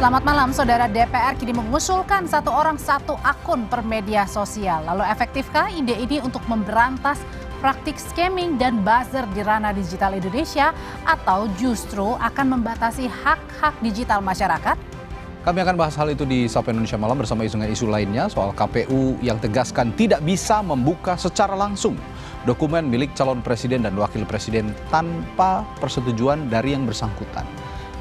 Selamat malam, Saudara. DPR kini mengusulkan satu orang satu akun per media sosial. Lalu efektifkah ide ini untuk memberantas praktik scamming dan buzzer di ranah digital Indonesia atau justru akan membatasi hak-hak digital masyarakat? Kami akan bahas hal itu di Sapa Indonesia Malam bersama isu lainnya soal KPU yang tegaskan tidak bisa membuka secara langsung dokumen milik calon presiden dan wakil presiden tanpa persetujuan dari yang bersangkutan.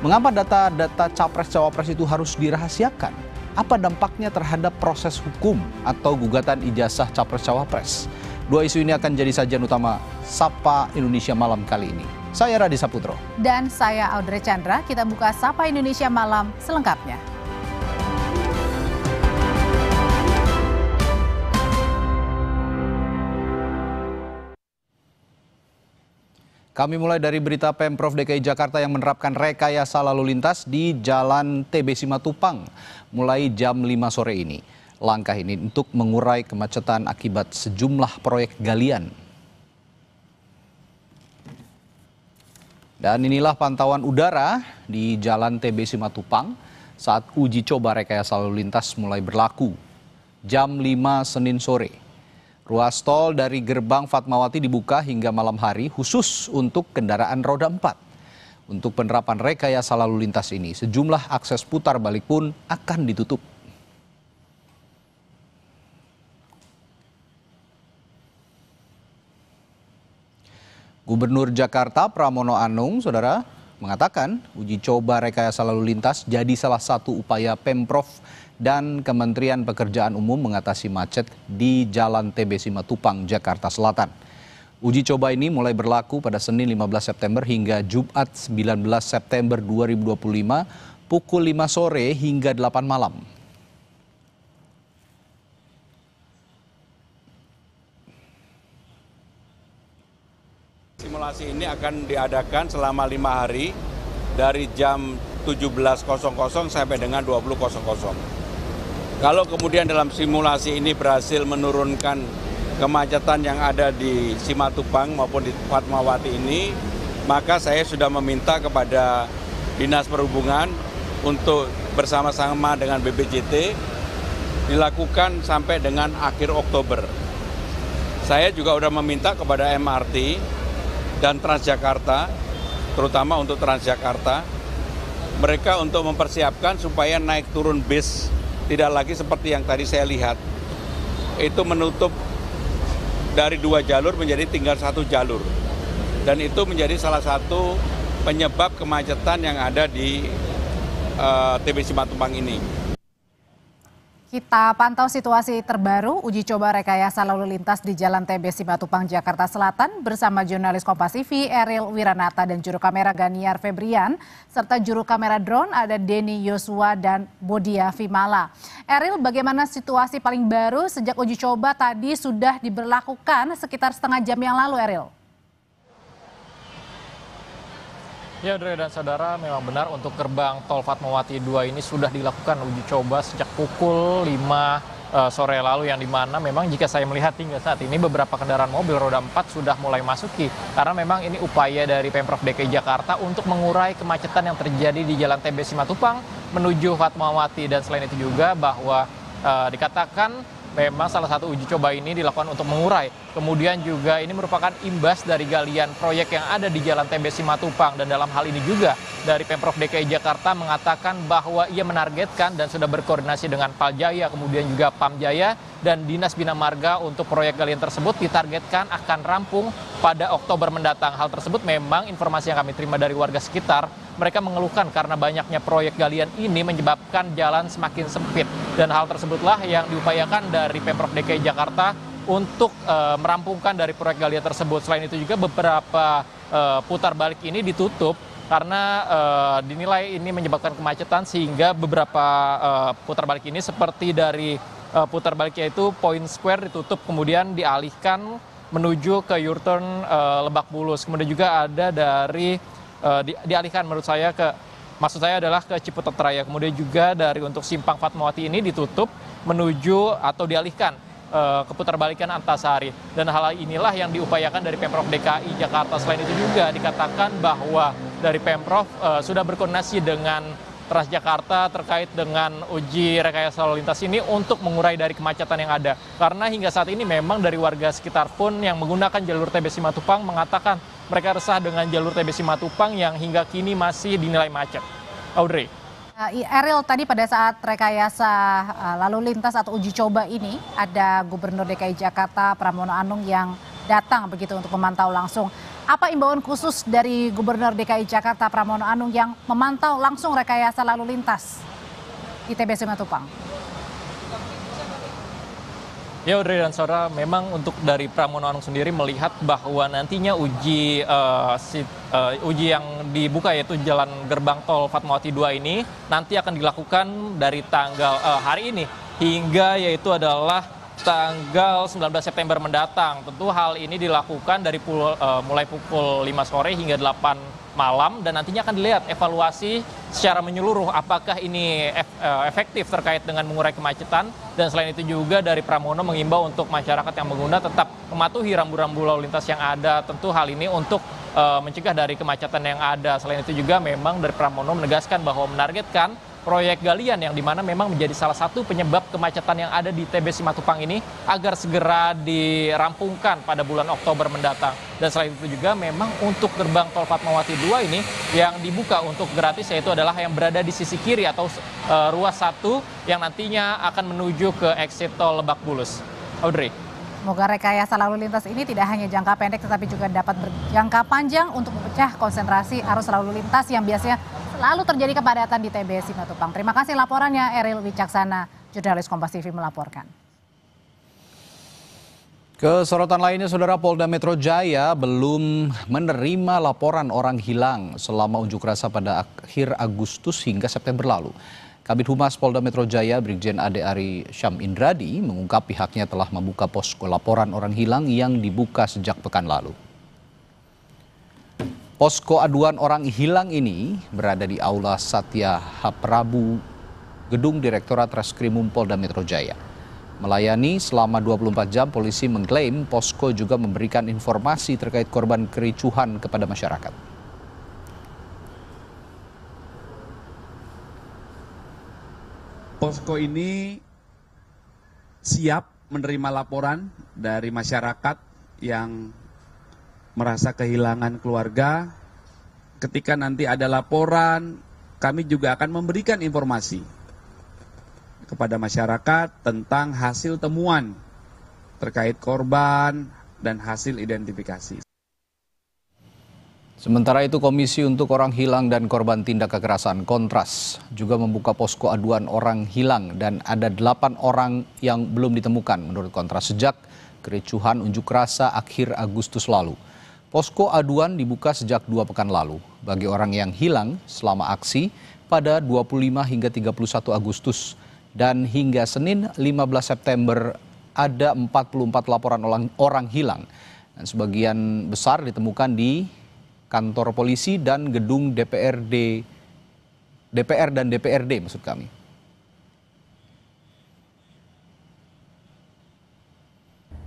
Mengapa data-data capres-cawapres itu harus dirahasiakan? Apa dampaknya terhadap proses hukum atau gugatan ijazah capres-cawapres? Dua isu ini akan jadi sajian utama Sapa Indonesia Malam kali ini. Saya Radi Saputro. Dan saya Audrey Chandra. Kita buka Sapa Indonesia Malam selengkapnya. Kami mulai dari berita Pemprov DKI Jakarta yang menerapkan rekayasa lalu lintas di Jalan TB Simatupang mulai jam 5 sore ini. Langkah ini untuk mengurai kemacetan akibat sejumlah proyek galian. Dan inilah pantauan udara di Jalan TB Simatupang saat uji coba rekayasa lalu lintas mulai berlaku. Jam 5 Senin sore. Ruas tol dari Gerbang Fatmawati dibuka hingga malam hari khusus untuk kendaraan roda 4. Untuk penerapan rekayasa lalu lintas ini, sejumlah akses putar balik pun akan ditutup. Gubernur Jakarta Pramono Anung, Saudara, mengatakan uji coba rekayasa lalu lintas jadi salah satu upaya Pemprov dan Kementerian Pekerjaan Umum mengatasi macet di Jalan TB Simatupang, Jakarta Selatan. Uji coba ini mulai berlaku pada Senin 15 September hingga Jumat 19 September 2025 pukul 5 sore hingga 8 malam. Simulasi ini akan diadakan selama 5 hari dari jam 17.00 sampai dengan 20.00. Kalau kemudian dalam simulasi ini berhasil menurunkan kemacetan yang ada di Simatupang maupun di Fatmawati ini, maka saya sudah meminta kepada Dinas Perhubungan untuk bersama-sama dengan BPJT dilakukan sampai dengan akhir Oktober. Saya juga sudah meminta kepada MRT dan Transjakarta, terutama untuk Transjakarta, mereka untuk mempersiapkan supaya naik turun bis tidak lagi seperti yang tadi saya lihat, itu menutup dari 2 jalur menjadi tinggal 1 jalur. Dan itu menjadi salah satu penyebab kemacetan yang ada di TB Simatupang ini. Kita pantau situasi terbaru uji coba rekayasa lalu lintas di Jalan TB Simatupang, Jakarta Selatan bersama jurnalis Kompas TV Eril Wiranata dan juru kamera Ganiar Febrian serta juru kamera drone ada Denny Yosua dan Bodia Vimala. Eril, bagaimana situasi paling baru sejak uji coba tadi sudah diberlakukan sekitar setengah jam yang lalu, Eril? Ya, Audrey dan saudara, memang benar untuk gerbang tol Fatmawati 2 ini sudah dilakukan uji coba sejak pukul 5 sore lalu, yang dimana memang jika saya melihat hingga saat ini beberapa kendaraan mobil roda 4 sudah mulai masuki karena memang ini upaya dari Pemprov DKI Jakarta untuk mengurai kemacetan yang terjadi di Jalan TB Simatupang menuju Fatmawati. Dan selain itu juga bahwa dikatakan memang salah satu uji coba ini dilakukan untuk mengurai. Kemudian juga ini merupakan imbas dari galian proyek yang ada di Jalan TB Simatupang. Dan dalam hal ini juga dari Pemprov DKI Jakarta mengatakan bahwa ia menargetkan dan sudah berkoordinasi dengan Paljaya, kemudian juga Pamjaya dan Dinas Bina Marga untuk proyek galian tersebut ditargetkan akan rampung pada Oktober mendatang. Hal tersebut memang informasi yang kami terima dari warga sekitar. Mereka mengeluhkan karena banyaknya proyek galian ini menyebabkan jalan semakin sempit. Dan hal tersebutlah yang diupayakan dari Pemprov DKI Jakarta untuk merampungkan dari proyek galian tersebut. Selain itu juga beberapa putar balik ini ditutup karena dinilai ini menyebabkan kemacetan, sehingga beberapa putar balik ini seperti dari putar balik yaitu Point Square ditutup kemudian dialihkan menuju ke U-turn Lebak Bulus. Kemudian juga ada dari dialihkan maksud saya adalah ke Ciputat Raya. Kemudian juga dari untuk simpang Fatmawati ini ditutup menuju atau dialihkan ke putar balikan Antasari. Dan hal inilah yang diupayakan dari Pemprov DKI Jakarta. Selain itu juga dikatakan bahwa dari Pemprov sudah berkoordinasi dengan Transjakarta terkait dengan uji rekayasa lalu lintas ini untuk mengurai dari kemacetan yang ada. Karena hingga saat ini memang dari warga sekitar pun yang menggunakan jalur TB Simatupang mengatakan mereka resah dengan jalur TB Simatupang yang hingga kini masih dinilai macet. Audrey. Eril, tadi pada saat rekayasa lalu lintas atau uji coba ini ada Gubernur DKI Jakarta Pramono Anung yang datang begitu untuk memantau langsung. Apa imbauan khusus dari Gubernur DKI Jakarta Pramono Anung yang memantau langsung rekayasa lalu lintas di TB Simatupang? Ya, Audrey dan saudara, memang untuk dari Pramono Anung sendiri melihat bahwa nantinya uji yang dibuka yaitu jalan gerbang tol Fatmawati 2 ini nanti akan dilakukan dari tanggal hari ini hingga yaitu adalah tanggal 19 September mendatang. Tentu hal ini dilakukan dari mulai pukul 5 sore hingga 8 malam dan nantinya akan dilihat evaluasi secara menyeluruh apakah ini efektif terkait dengan mengurai kemacetan, dan selain itu juga dari Pramono mengimbau untuk masyarakat yang pengguna tetap mematuhi rambu-rambu lalu lintas yang ada. Tentu hal ini untuk mencegah dari kemacetan yang ada. Selain itu juga memang dari Pramono menegaskan bahwa menargetkan proyek galian yang dimana memang menjadi salah satu penyebab kemacetan yang ada di TB Simatupang ini agar segera dirampungkan pada bulan Oktober mendatang. Dan selain itu juga memang untuk gerbang tol Fatmawati 2 ini yang dibuka untuk gratis yaitu adalah yang berada di sisi kiri atau ruas 1 yang nantinya akan menuju ke exit tol Lebak Bulus. Audrey. Semoga rekayasa lalu lintas ini tidak hanya jangka pendek tetapi juga dapat berjangka panjang untuk memecah konsentrasi arus lalu lintas yang biasanya selalu terjadi kepadatan di TB Simatupang. Terima kasih laporannya Eril Wicaksana, jurnalis Kompas TV melaporkan. Ke sorotan lainnya, Saudara, Polda Metro Jaya belum menerima laporan orang hilang selama unjuk rasa pada akhir Agustus hingga September lalu. Kabid Humas Polda Metro Jaya, Brigjen Ade Ari Syam Indradi, mengungkap pihaknya telah membuka posko laporan orang hilang yang dibuka sejak pekan lalu. Posko aduan orang hilang ini berada di Aula Satya Prabu, Gedung Direktorat Reskrimum Polda Metro Jaya. Melayani selama 24 jam, polisi mengklaim posko juga memberikan informasi terkait korban kericuhan kepada masyarakat. Posko ini siap menerima laporan dari masyarakat yang merasa kehilangan keluarga. Ketika nanti ada laporan, kami juga akan memberikan informasi kepada masyarakat tentang hasil temuan terkait korban dan hasil identifikasi. Sementara itu, Komisi untuk Orang Hilang dan Korban Tindak Kekerasan Kontras juga membuka posko aduan orang hilang dan ada 8 orang yang belum ditemukan menurut Kontras sejak kericuhan unjuk rasa akhir Agustus lalu. Posko aduan dibuka sejak 2 pekan lalu bagi orang yang hilang selama aksi pada 25 hingga 31 Agustus dan hingga Senin 15 September ada 44 laporan orang hilang dan sebagian besar ditemukan di kantor polisi dan gedung DPR dan DPRD maksud kami.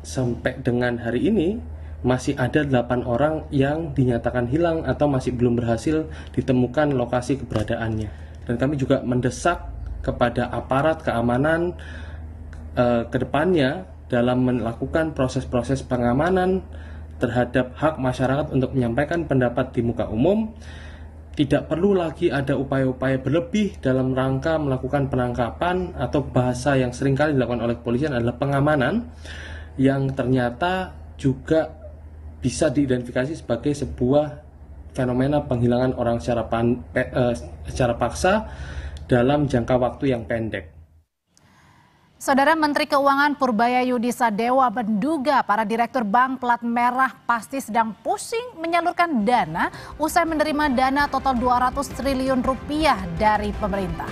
Sampai dengan hari ini masih ada 8 orang yang dinyatakan hilang atau masih belum berhasil ditemukan lokasi keberadaannya. Dan kami juga mendesak kepada aparat keamanan ke depannya dalam melakukan proses-proses pengamanan terhadap hak masyarakat untuk menyampaikan pendapat di muka umum. Tidak perlu lagi ada upaya-upaya berlebih dalam rangka melakukan penangkapan atau bahasa yang seringkali dilakukan oleh kepolisian adalah pengamanan yang ternyata juga bisa diidentifikasi sebagai sebuah fenomena penghilangan orang secara paksa dalam jangka waktu yang pendek. Saudara Menteri Keuangan Purbaya Yudi Sadewa menduga para direktur bank plat merah pasti sedang pusing menyalurkan dana usai menerima dana total 200 triliun rupiah dari pemerintah.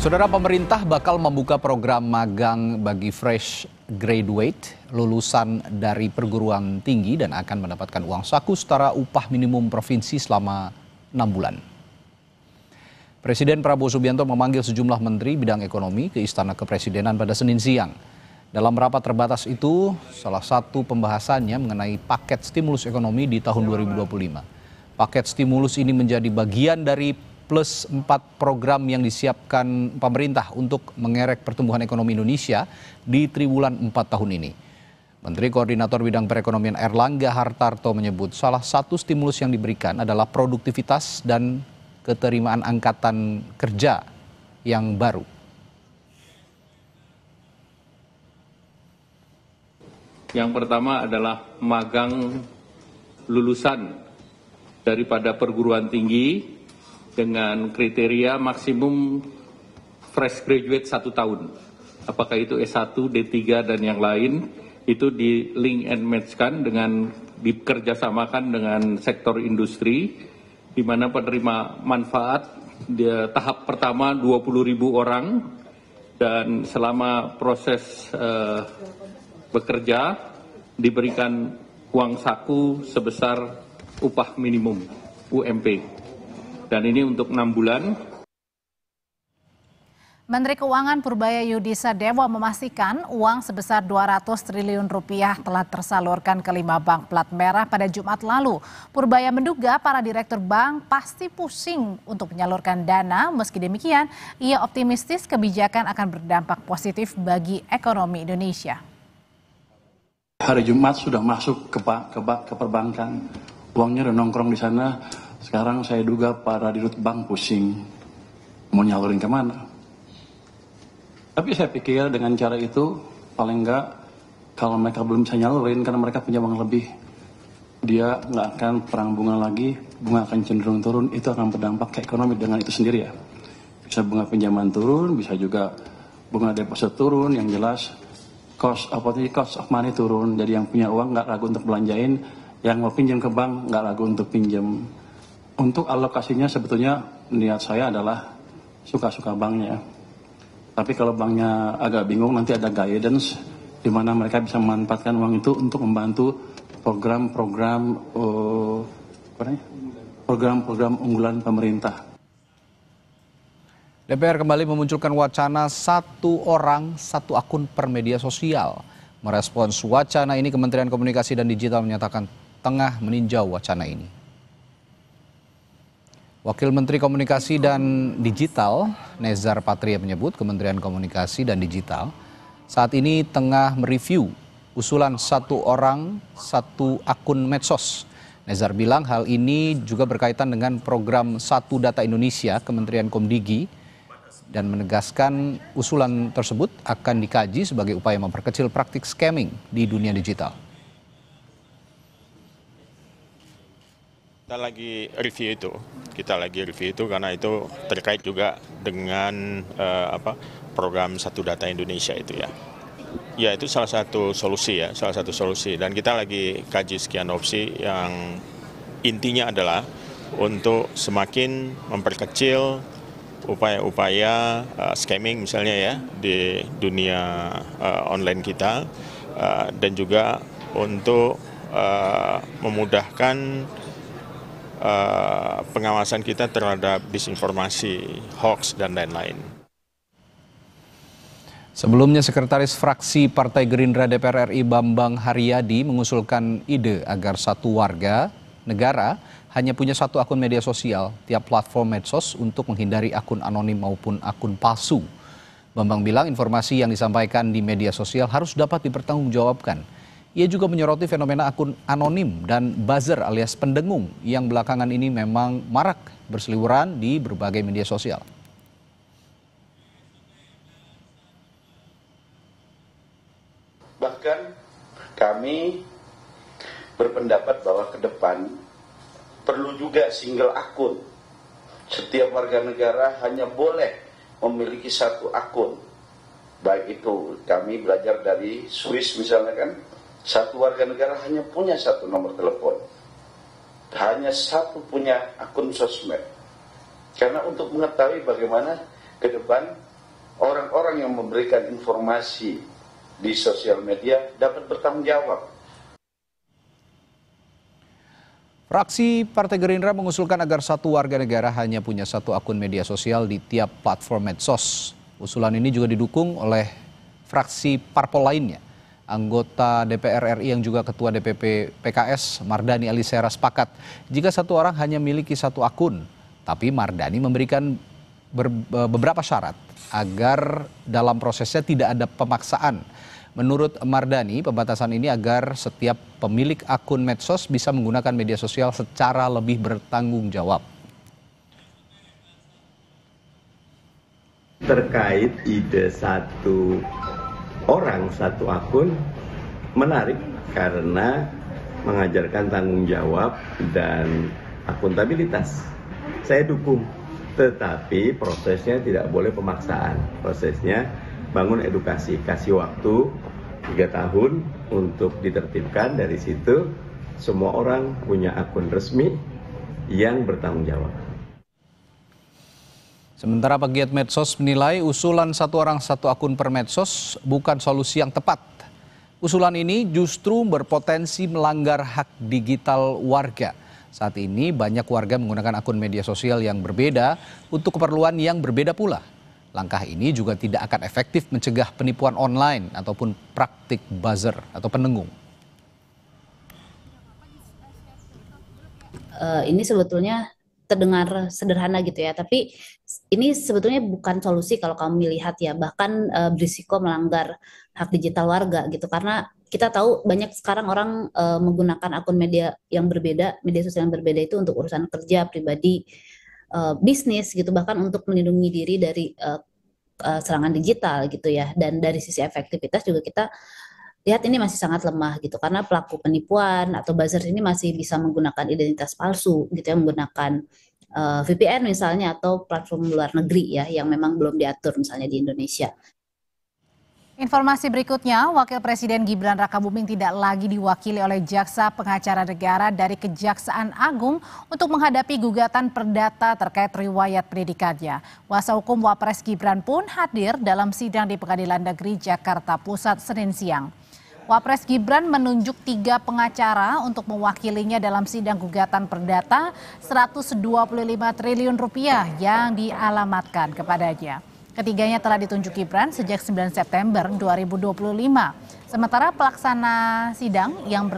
Saudara, pemerintah bakal membuka program magang bagi fresh graduate lulusan dari perguruan tinggi dan akan mendapatkan uang saku setara upah minimum provinsi selama 6 bulan. Presiden Prabowo Subianto memanggil sejumlah menteri bidang ekonomi ke Istana Kepresidenan pada Senin siang. Dalam rapat terbatas itu, salah satu pembahasannya mengenai paket stimulus ekonomi di tahun 2025. Paket stimulus ini menjadi bagian dari plus 4 program yang disiapkan pemerintah untuk mengerek pertumbuhan ekonomi Indonesia di triwulan 4 tahun ini. Menteri Koordinator Bidang Perekonomian Erlangga Hartarto menyebut salah satu stimulus yang diberikan adalah produktivitas dan keterimaan angkatan kerja yang baru. Yang pertama adalah magang lulusan daripada perguruan tinggi dengan kriteria maksimum fresh graduate 1 tahun. Apakah itu S1, D3, dan yang lain, itu di link and match-kan dengan dikerjasamakan dengan sektor industri, di mana penerima manfaat di tahap pertama 20.000 orang, dan selama proses bekerja diberikan uang saku sebesar upah minimum UMP, dan ini untuk 6 bulan. Menteri Keuangan Purbaya Yudhisa Dewa memastikan uang sebesar 200 triliun rupiah telah tersalurkan ke 5 bank plat merah pada Jumat lalu. Purbaya menduga para direktur bank pasti pusing untuk menyalurkan dana. Meski demikian, ia optimistis kebijakan akan berdampak positif bagi ekonomi Indonesia. Hari Jumat sudah masuk ke perbankan, uangnya udah nongkrong di sana. Sekarang saya duga para dirut bank pusing mau nyalurin kemana. Tapi saya pikir dengan cara itu paling enggak kalau mereka belum bisa nyalurin karena mereka punya uang lebih, dia nggak akan perang bunga lagi, bunga akan cenderung turun, itu akan berdampak ke ekonomi dengan itu sendiri ya. Bisa bunga pinjaman turun, bisa juga bunga deposit turun, yang jelas cost of money turun, jadi yang punya uang nggak ragu untuk belanjain, yang mau pinjam ke bank nggak ragu untuk pinjam. Untuk alokasinya sebetulnya niat saya adalah suka-suka banknya. Tapi kalau banknya agak bingung, nanti ada guidance di mana mereka bisa memanfaatkan uang itu untuk membantu program-program unggulan pemerintah. DPR kembali memunculkan wacana 1 orang 1 akun per media sosial. Merespons wacana ini, Kementerian Komunikasi dan Digital menyatakan tengah meninjau wacana ini. Wakil Menteri Komunikasi dan Digital, Nezar Patria, menyebut Kementerian Komunikasi dan Digital saat ini tengah mereview usulan 1 orang 1 akun medsos. Nezar bilang hal ini juga berkaitan dengan program Satu Data Indonesia Kementerian Komdigi dan menegaskan usulan tersebut akan dikaji sebagai upaya memperkecil praktik scamming di dunia digital. Kita lagi review itu karena itu terkait juga dengan program Satu Data Indonesia itu ya. Ya, itu salah satu solusi dan kita lagi kaji sekian opsi yang intinya adalah untuk semakin memperkecil upaya-upaya scamming misalnya ya di dunia online kita, dan juga untuk memudahkan pengawasan kita terhadap disinformasi, hoax, dan lain-lain. Sebelumnya, Sekretaris Fraksi Partai Gerindra DPR RI Bambang Haryadi mengusulkan ide agar satu warga negara hanya punya 1 akun media sosial tiap platform medsos untuk menghindari akun anonim maupun akun palsu. Bambang bilang informasi yang disampaikan di media sosial harus dapat dipertanggungjawabkan. Ia juga menyoroti fenomena akun anonim dan buzzer alias pendengung yang belakangan ini memang marak berseliweran di berbagai media sosial. Bahkan kami berpendapat bahwa ke depan perlu juga single akun. Setiap warga negara hanya boleh memiliki 1 akun. Baik itu kami belajar dari Swiss misalnya kan, 1 warga negara hanya punya 1 nomor telepon. Hanya 1 punya akun sosmed. Karena untuk mengetahui bagaimana ke depan orang-orang yang memberikan informasi di di sosial media dapat bertanggung jawab. Fraksi Partai Gerindra mengusulkan agar satu warga negara hanya punya satu akun media sosial di tiap platform medsos. Usulan ini juga didukung oleh fraksi parpol lainnya. Anggota DPR RI yang juga Ketua DPP PKS, Mardani Alisera, sepakat jika satu orang hanya memiliki satu akun. Tapi Mardani memberikan beberapa syarat agar dalam prosesnya tidak ada pemaksaan. Menurut Mardani, pembatasan ini agar setiap pemilik akun medsos bisa menggunakan media sosial secara lebih bertanggung jawab. Terkait ide satu orang satu akun menarik karena mengajarkan tanggung jawab dan akuntabilitas. Saya dukung, tetapi prosesnya tidak boleh pemaksaan. Prosesnya bangun edukasi, kasih waktu 3 tahun untuk ditertibkan. Dari situ semua orang punya akun resmi yang bertanggung jawab. Sementara pegiat medsos menilai usulan satu orang satu akun per medsos bukan solusi yang tepat. Usulan ini justru berpotensi melanggar hak digital warga. Saat ini banyak warga menggunakan akun media sosial yang berbeda untuk keperluan yang berbeda pula. Langkah ini juga tidak akan efektif mencegah penipuan online ataupun praktik buzzer atau penengung. Ini sebetulnya terdengar sederhana gitu ya, tapi ini sebetulnya bukan solusi kalau kamu lihat ya, bahkan berisiko melanggar hak digital warga gitu, karena kita tahu banyak sekarang orang menggunakan akun media yang berbeda, media sosial yang berbeda itu untuk urusan kerja, pribadi, bisnis gitu, bahkan untuk melindungi diri dari serangan digital gitu ya. Dan dari sisi efektivitas juga kita lihat ini masih sangat lemah gitu, karena pelaku penipuan atau buzzer ini masih bisa menggunakan identitas palsu gitu ya, menggunakan VPN misalnya atau platform luar negeri ya yang memang belum diatur misalnya di Indonesia. Informasi berikutnya, Wakil Presiden Gibran Rakabuming tidak lagi diwakili oleh Jaksa Pengacara Negara dari Kejaksaan Agung untuk menghadapi gugatan perdata terkait riwayat pendidikannya. Kuasa hukum Wapres Gibran pun hadir dalam sidang di Pengadilan Negeri Jakarta Pusat Senin siang. Wapres Gibran menunjuk 3 pengacara untuk mewakilinya dalam sidang gugatan perdata 125 triliun rupiah yang dialamatkan kepadanya. Ketiganya telah ditunjuk Gibran sejak 9 September 2025. Sementara pelaksanaan sidang yang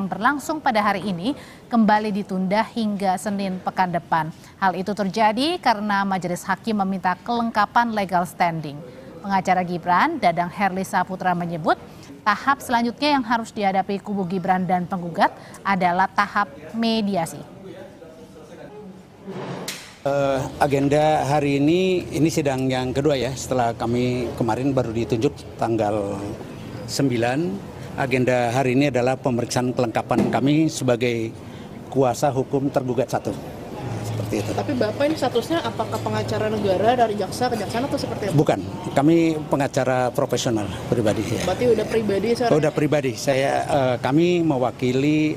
berlangsung pada hari ini kembali ditunda hingga Senin pekan depan. Hal itu terjadi karena Majelis Hakim meminta kelengkapan legal standing. Pengacara Gibran, Dadang Herli Saputra, menyebut tahap selanjutnya yang harus dihadapi kubu Gibran dan penggugat adalah tahap mediasi. Agenda hari ini sidang yang kedua ya, setelah kami kemarin baru ditunjuk tanggal 9. Agenda hari ini adalah pemeriksaan kelengkapan kami sebagai kuasa hukum tergugat 1. Seperti itu. Tapi Bapak ini statusnya apakah pengacara negara dari jaksa kejaksaan atau seperti apa? Bukan, kami pengacara profesional pribadi. Ya. Berarti udah pribadi? Udah pribadi, kami mewakili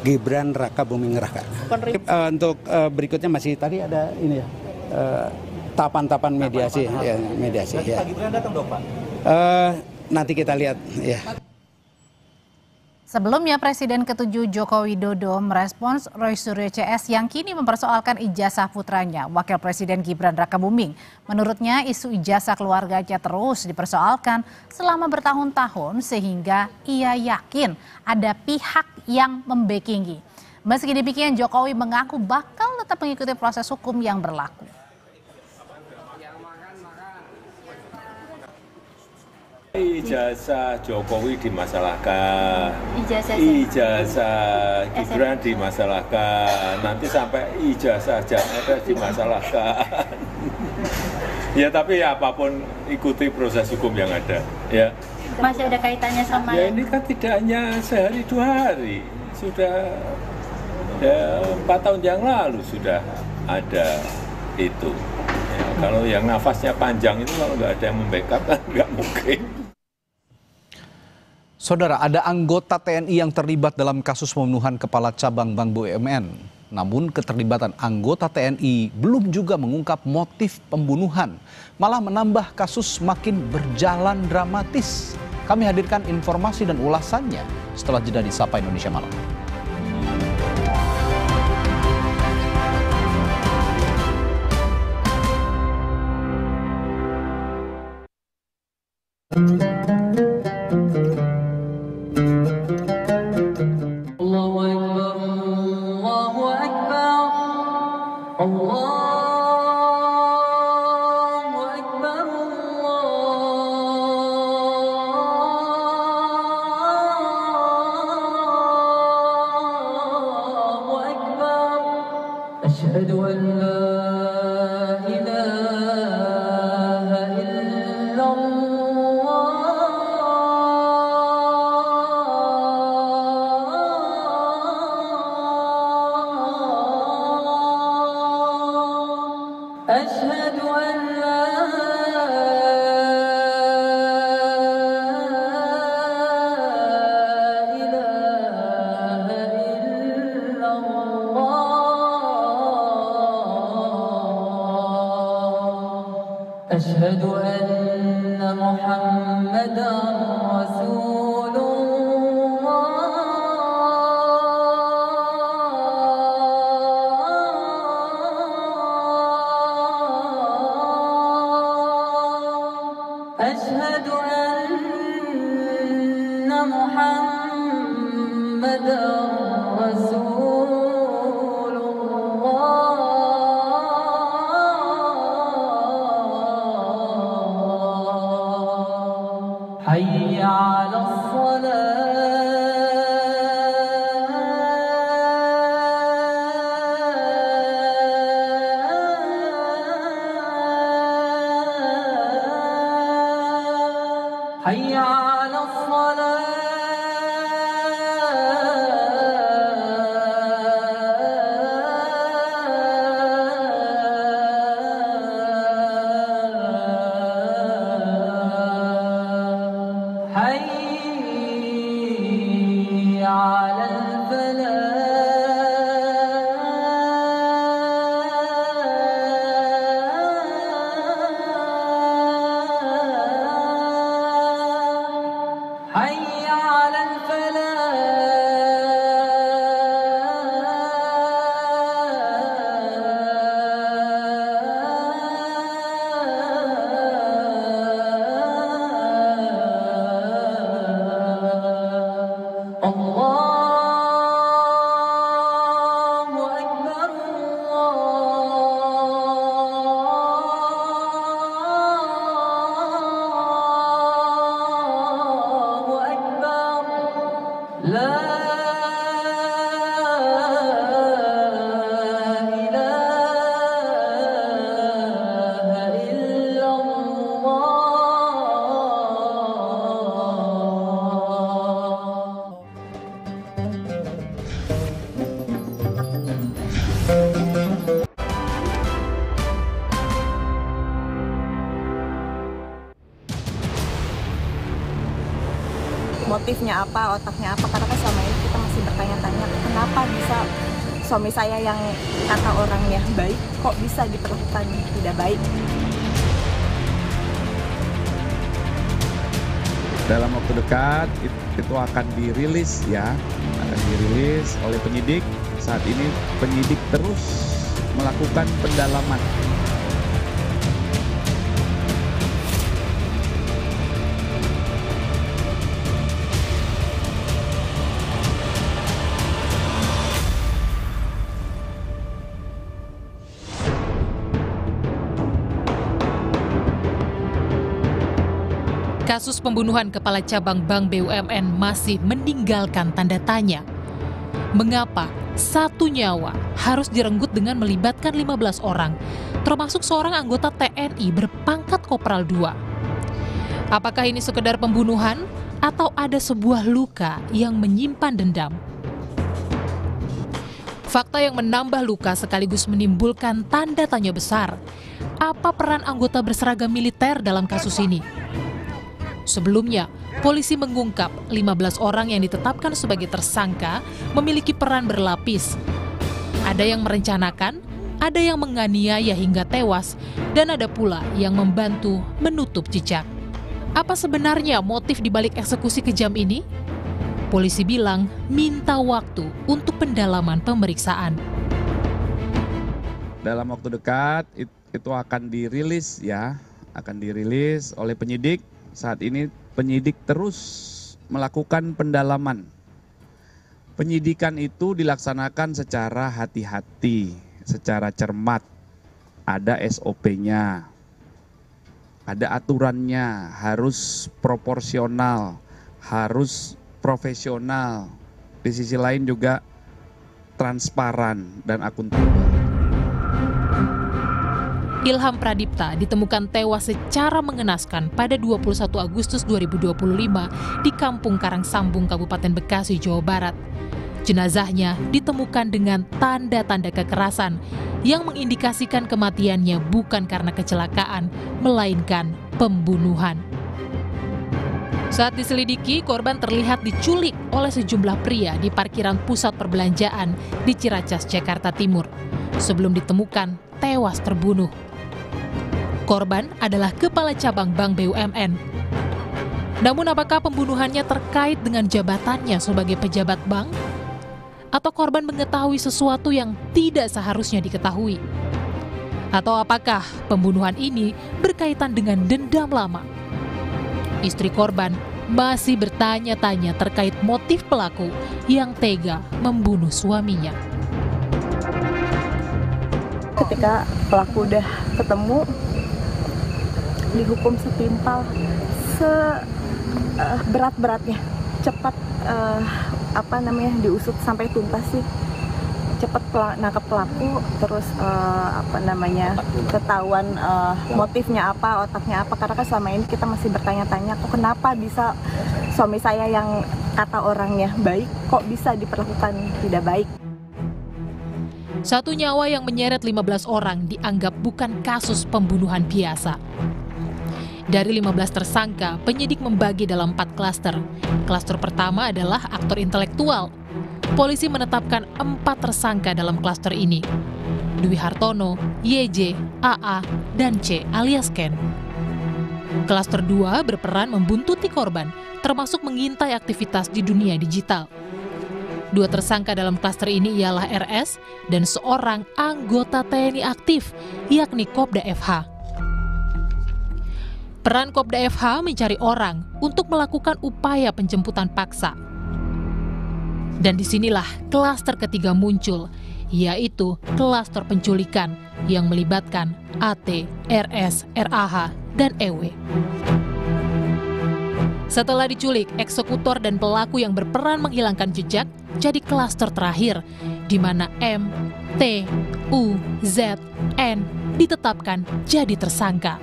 Gibran Rakabuming Raka. Untuk berikutnya masih tadi ada ini ya, tahapan-tahapan mediasi. Mediasi. Ya. Pak Gibran datang dong Pak? Nanti kita lihat ya. Sebelumnya Presiden ke-7 Joko Widodo merespons Roy Suryo CS yang kini mempersoalkan ijazah putranya, Wakil Presiden Gibran Rakabuming. Menurutnya isu ijazah keluarganya terus dipersoalkan selama bertahun-tahun sehingga ia yakin ada pihak yang membackingi. Meski demikian Jokowi mengaku bakal tetap mengikuti proses hukum yang berlaku. Ijazah Jokowi dimasalahkan, ijazah Gibran dimasalahkan, nanti sampai ijazah Jangan dimasalahkan. Ya tapi apapun ikuti proses hukum yang ada. Ya. Masih ada kaitannya sama? Ya ini kan tidak hanya sehari 2 hari, sudah 4 tahun yang lalu sudah ada itu. Ya, kalau yang nafasnya panjang itu kalau nggak ada yang membackup kan nggak mungkin. Saudara, ada anggota TNI yang terlibat dalam kasus pembunuhan Kepala Cabang Bank BUMN. Namun keterlibatan anggota TNI belum juga mengungkap motif pembunuhan, malah menambah kasus makin berjalan dramatis. Kami hadirkan informasi dan ulasannya setelah jeda di Sapa Indonesia Malam. أشهد أن لا إله إلا الله أشهد أن لا أشهد أن محمدا رسول الله أشهد أن محمدا رسول الله حي على الصلاة حي على الصلاة حي على الفلاح حي على الفلاح الله أكبر الله أكبر لا إله إلا الله motifnya apa, otaknya apa, karena kan selama ini kita masih bertanya-tanya kenapa bisa suami saya yang kata orangnya baik kok bisa diperlakukan tidak baik. Dalam waktu dekat itu akan dirilis ya, akan dirilis oleh penyidik. Saat ini penyidik terus melakukan pendalaman. Kasus pembunuhan Kepala Cabang Bank BUMN masih meninggalkan tanda tanya. Mengapa satu nyawa harus direnggut dengan melibatkan 15 orang, termasuk seorang anggota TNI berpangkat Kopral 2? Apakah ini sekedar pembunuhan atau ada sebuah luka yang menyimpan dendam? Fakta yang menambah luka sekaligus menimbulkan tanda tanya besar. Apa peran anggota berseragam militer dalam kasus ini? Sebelumnya, polisi mengungkap 15 orang yang ditetapkan sebagai tersangka memiliki peran berlapis. Ada yang merencanakan, ada yang menganiaya hingga tewas, dan ada pula yang membantu menutup jejak. Apa sebenarnya motif dibalik eksekusi kejam ini? Polisi bilang minta waktu untuk pendalaman pemeriksaan. Dalam waktu dekat itu akan dirilis ya, akan dirilis oleh penyidik. Saat ini penyidik terus melakukan pendalaman. Penyidikan itu dilaksanakan secara hati-hati, secara cermat. Ada SOP-nya, ada aturannya, harus proporsional, harus profesional. Di sisi lain juga transparan dan akuntabel. Ilham Pradipta ditemukan tewas secara mengenaskan pada 21 Agustus 2025 di Kampung Karangsambung, Kabupaten Bekasi, Jawa Barat. Jenazahnya ditemukan dengan tanda-tanda kekerasan yang mengindikasikan kematiannya bukan karena kecelakaan, melainkan pembunuhan. Saat diselidiki, korban terlihat diculik oleh sejumlah pria di parkiran pusat perbelanjaan di Ciracas, Jakarta Timur, sebelum ditemukan tewas terbunuh. Korban adalah kepala cabang Bank BUMN. Namun apakah pembunuhannya terkait dengan jabatannya sebagai pejabat bank? Atau korban mengetahui sesuatu yang tidak seharusnya diketahui? Atau apakah pembunuhan ini berkaitan dengan dendam lama? Istri korban masih bertanya-tanya terkait motif pelaku yang tega membunuh suaminya. Ketika pelaku udah ketemu, dihukum setimpal, seberat-beratnya, cepat diusut sampai tuntas sih, cepat nangkep pelaku, terus ketahuan motifnya apa, otaknya apa, karena kan selama ini kita masih bertanya-tanya, kok kenapa bisa suami saya yang kata orangnya baik, kok bisa diperlakukan tidak baik. Satu nyawa yang menyeret 15 orang dianggap bukan kasus pembunuhan biasa. Dari 15 tersangka, penyidik membagi dalam 4 klaster. Klaster pertama adalah aktor intelektual. Polisi menetapkan 4 tersangka dalam klaster ini. Dwi Hartono, YJ, AA, dan C alias Ken. Klaster 2 berperan membuntuti korban, termasuk mengintai aktivitas di dunia digital. 2 tersangka dalam klaster ini ialah RS dan seorang anggota TNI aktif, yakni Kopda FH. Peran Kopda FH mencari orang untuk melakukan upaya penjemputan paksa. Dan disinilah klaster ketiga muncul, yaitu klaster penculikan yang melibatkan AT, RS, RAH, dan EW. Setelah diculik, eksekutor dan pelaku yang berperan menghilangkan jejak jadi klaster terakhir, di mana M, T, U, Z, N ditetapkan jadi tersangka.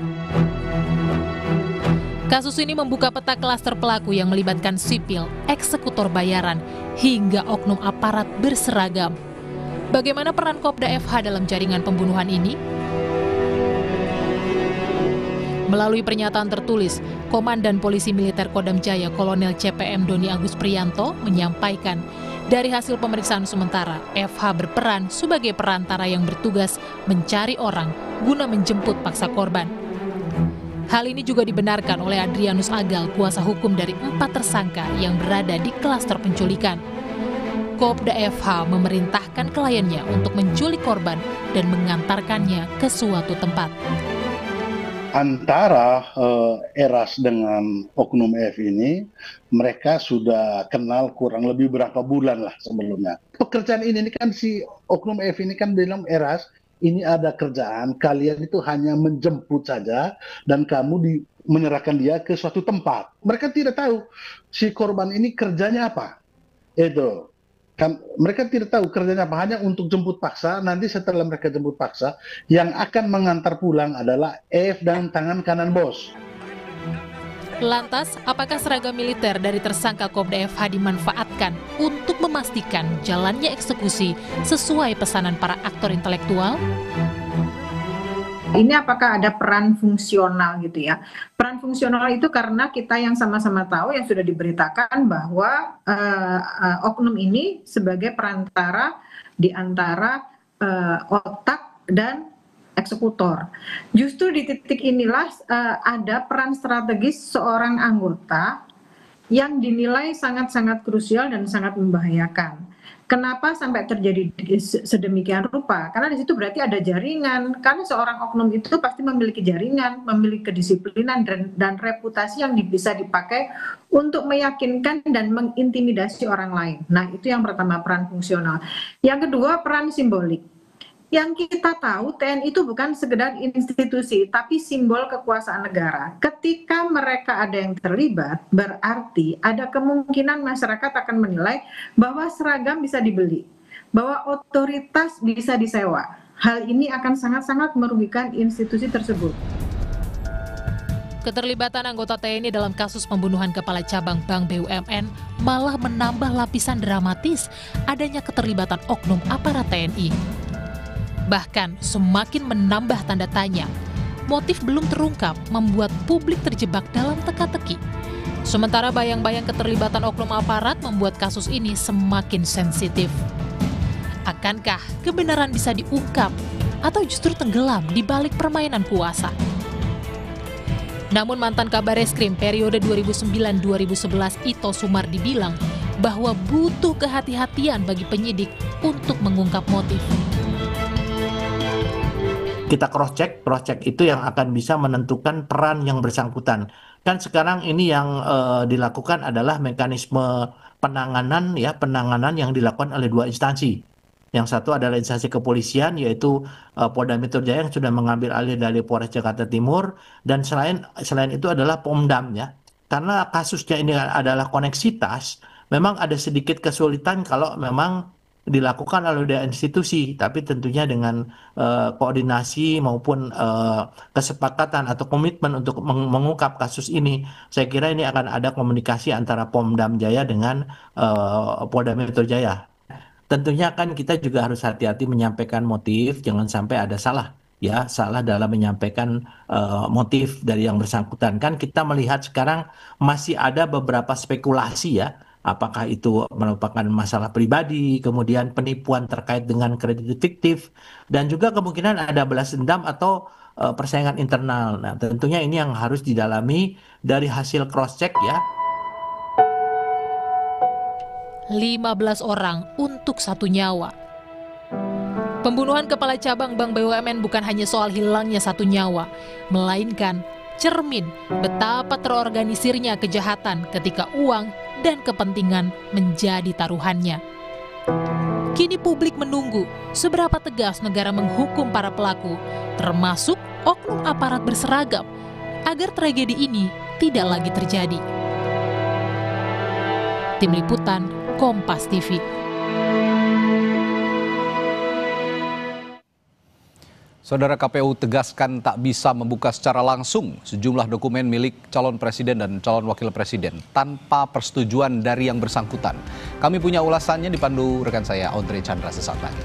Kasus ini membuka peta klaster pelaku yang melibatkan sipil, eksekutor bayaran, hingga oknum aparat berseragam. Bagaimana peran Kopda FH dalam jaringan pembunuhan ini? Melalui pernyataan tertulis, Komandan Polisi Militer Kodam Jaya Kolonel CPM Doni Agus Priyanto menyampaikan, dari hasil pemeriksaan sementara, FH berperan sebagai perantara yang bertugas mencari orang guna menjemput paksa korban. Hal ini juga dibenarkan oleh Adrianus Agal, kuasa hukum dari 4 tersangka yang berada di klaster penculikan. Kopda FH memerintahkan kliennya untuk menculik korban dan mengantarkannya ke suatu tempat. Antara Eras dengan Oknum F ini, mereka sudah kenal kurang lebih berapa bulan lah sebelumnya. Pekerjaan ini kan si Oknum F ini kan bilang, Eras, ini ada kerjaan, kalian itu hanya menjemput saja dan kamu menyerahkan dia ke suatu tempat. Mereka tidak tahu si korban ini kerjanya apa. Itu kan mereka tidak tahu kerjanya apa, hanya untuk jemput paksa. Nanti setelah mereka jemput paksa, yang akan mengantar pulang adalah F dan tangan kanan bos. Lantas, apakah seragam militer dari tersangka Kopda FH dimanfaatkan untuk memastikan jalannya eksekusi sesuai pesanan para aktor intelektual? Ini apakah ada peran fungsional gitu ya? Peran fungsional itu karena kita yang sama-sama tahu, yang sudah diberitakan bahwa oknum ini sebagai perantara di antara otak dan eksekutor. Justru di titik inilah ada peran strategis seorang anggota yang dinilai sangat-sangat krusial dan sangat membahayakan. Kenapa sampai terjadi sedemikian rupa? Karena di situ berarti ada jaringan. Karena seorang oknum itu pasti memiliki jaringan, memiliki kedisiplinan dan reputasi yang bisa dipakai untuk meyakinkan dan mengintimidasi orang lain. Nah, itu yang pertama, peran fungsional. Yang kedua, peran simbolik. Yang kita tahu TNI itu bukan sekedar institusi, tapi simbol kekuasaan negara. Ketika mereka ada yang terlibat, berarti ada kemungkinan masyarakat akan menilai bahwa seragam bisa dibeli, bahwa otoritas bisa disewa. Hal ini akan sangat-sangat merugikan institusi tersebut. Keterlibatan anggota TNI dalam kasus pembunuhan kepala cabang Bank BUMN malah menambah lapisan dramatis adanya keterlibatan oknum aparat TNI. Bahkan semakin menambah tanda tanya. Motif belum terungkap membuat publik terjebak dalam teka-teki. Sementara bayang-bayang keterlibatan oknum aparat membuat kasus ini semakin sensitif. Akankah kebenaran bisa diungkap atau justru tenggelam di balik permainan kuasa? Namun mantan Kabareskrim periode 2009-2011 Ito Sumardi bilang bahwa butuh kehati-hatian bagi penyidik untuk mengungkap motif. Kita cross-check itu yang akan bisa menentukan peran yang bersangkutan. Kan sekarang ini yang dilakukan adalah mekanisme penanganan yang dilakukan oleh dua instansi. Yang satu adalah instansi kepolisian, yaitu Polda Metro Jaya yang sudah mengambil alih dari Polres Jakarta Timur, dan selain itu adalah Pomdam ya. Karena kasusnya ini adalah koneksitas, memang ada sedikit kesulitan kalau memang dilakukan oleh institusi, tapi tentunya dengan koordinasi maupun kesepakatan atau komitmen untuk mengungkap kasus ini. Saya kira ini akan ada komunikasi antara Pomdam Jaya dengan Polda Metro Jaya. Tentunya kan kita juga harus hati-hati menyampaikan motif, jangan sampai ada salah dalam menyampaikan motif dari yang bersangkutan. Kan kita melihat sekarang masih ada beberapa spekulasi ya. Apakah itu merupakan masalah pribadi, kemudian penipuan terkait dengan kredit fiktif, dan juga kemungkinan ada balas dendam atau persaingan internal. Nah, tentunya ini yang harus didalami dari hasil cross-check ya. 15 orang untuk 1 nyawa. Pembunuhan kepala cabang Bank BUMN bukan hanya soal hilangnya 1 nyawa, melainkan cermin betapa terorganisirnya kejahatan ketika uang dan kepentingan menjadi taruhannya. Kini publik menunggu seberapa tegas negara menghukum para pelaku, termasuk oknum aparat berseragam, agar tragedi ini tidak lagi terjadi. Tim Liputan, Kompas TV. Saudara, KPU tegaskan tak bisa membuka secara langsung sejumlah dokumen milik calon presiden dan calon wakil presiden tanpa persetujuan dari yang bersangkutan. Kami punya ulasannya dipandu rekan saya Audrey Chandra sesaat lagi.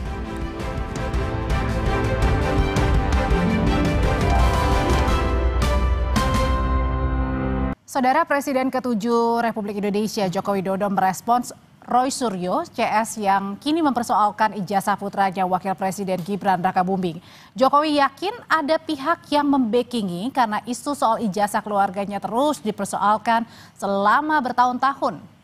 Saudara, Presiden ke-7 Republik Indonesia Joko Widodo merespons Roy Suryo, CS yang kini mempersoalkan ijazah putranya Wakil Presiden Gibran Rakabuming. Jokowi yakin ada pihak yang membackingi karena isu soal ijazah keluarganya terus dipersoalkan selama bertahun-tahun.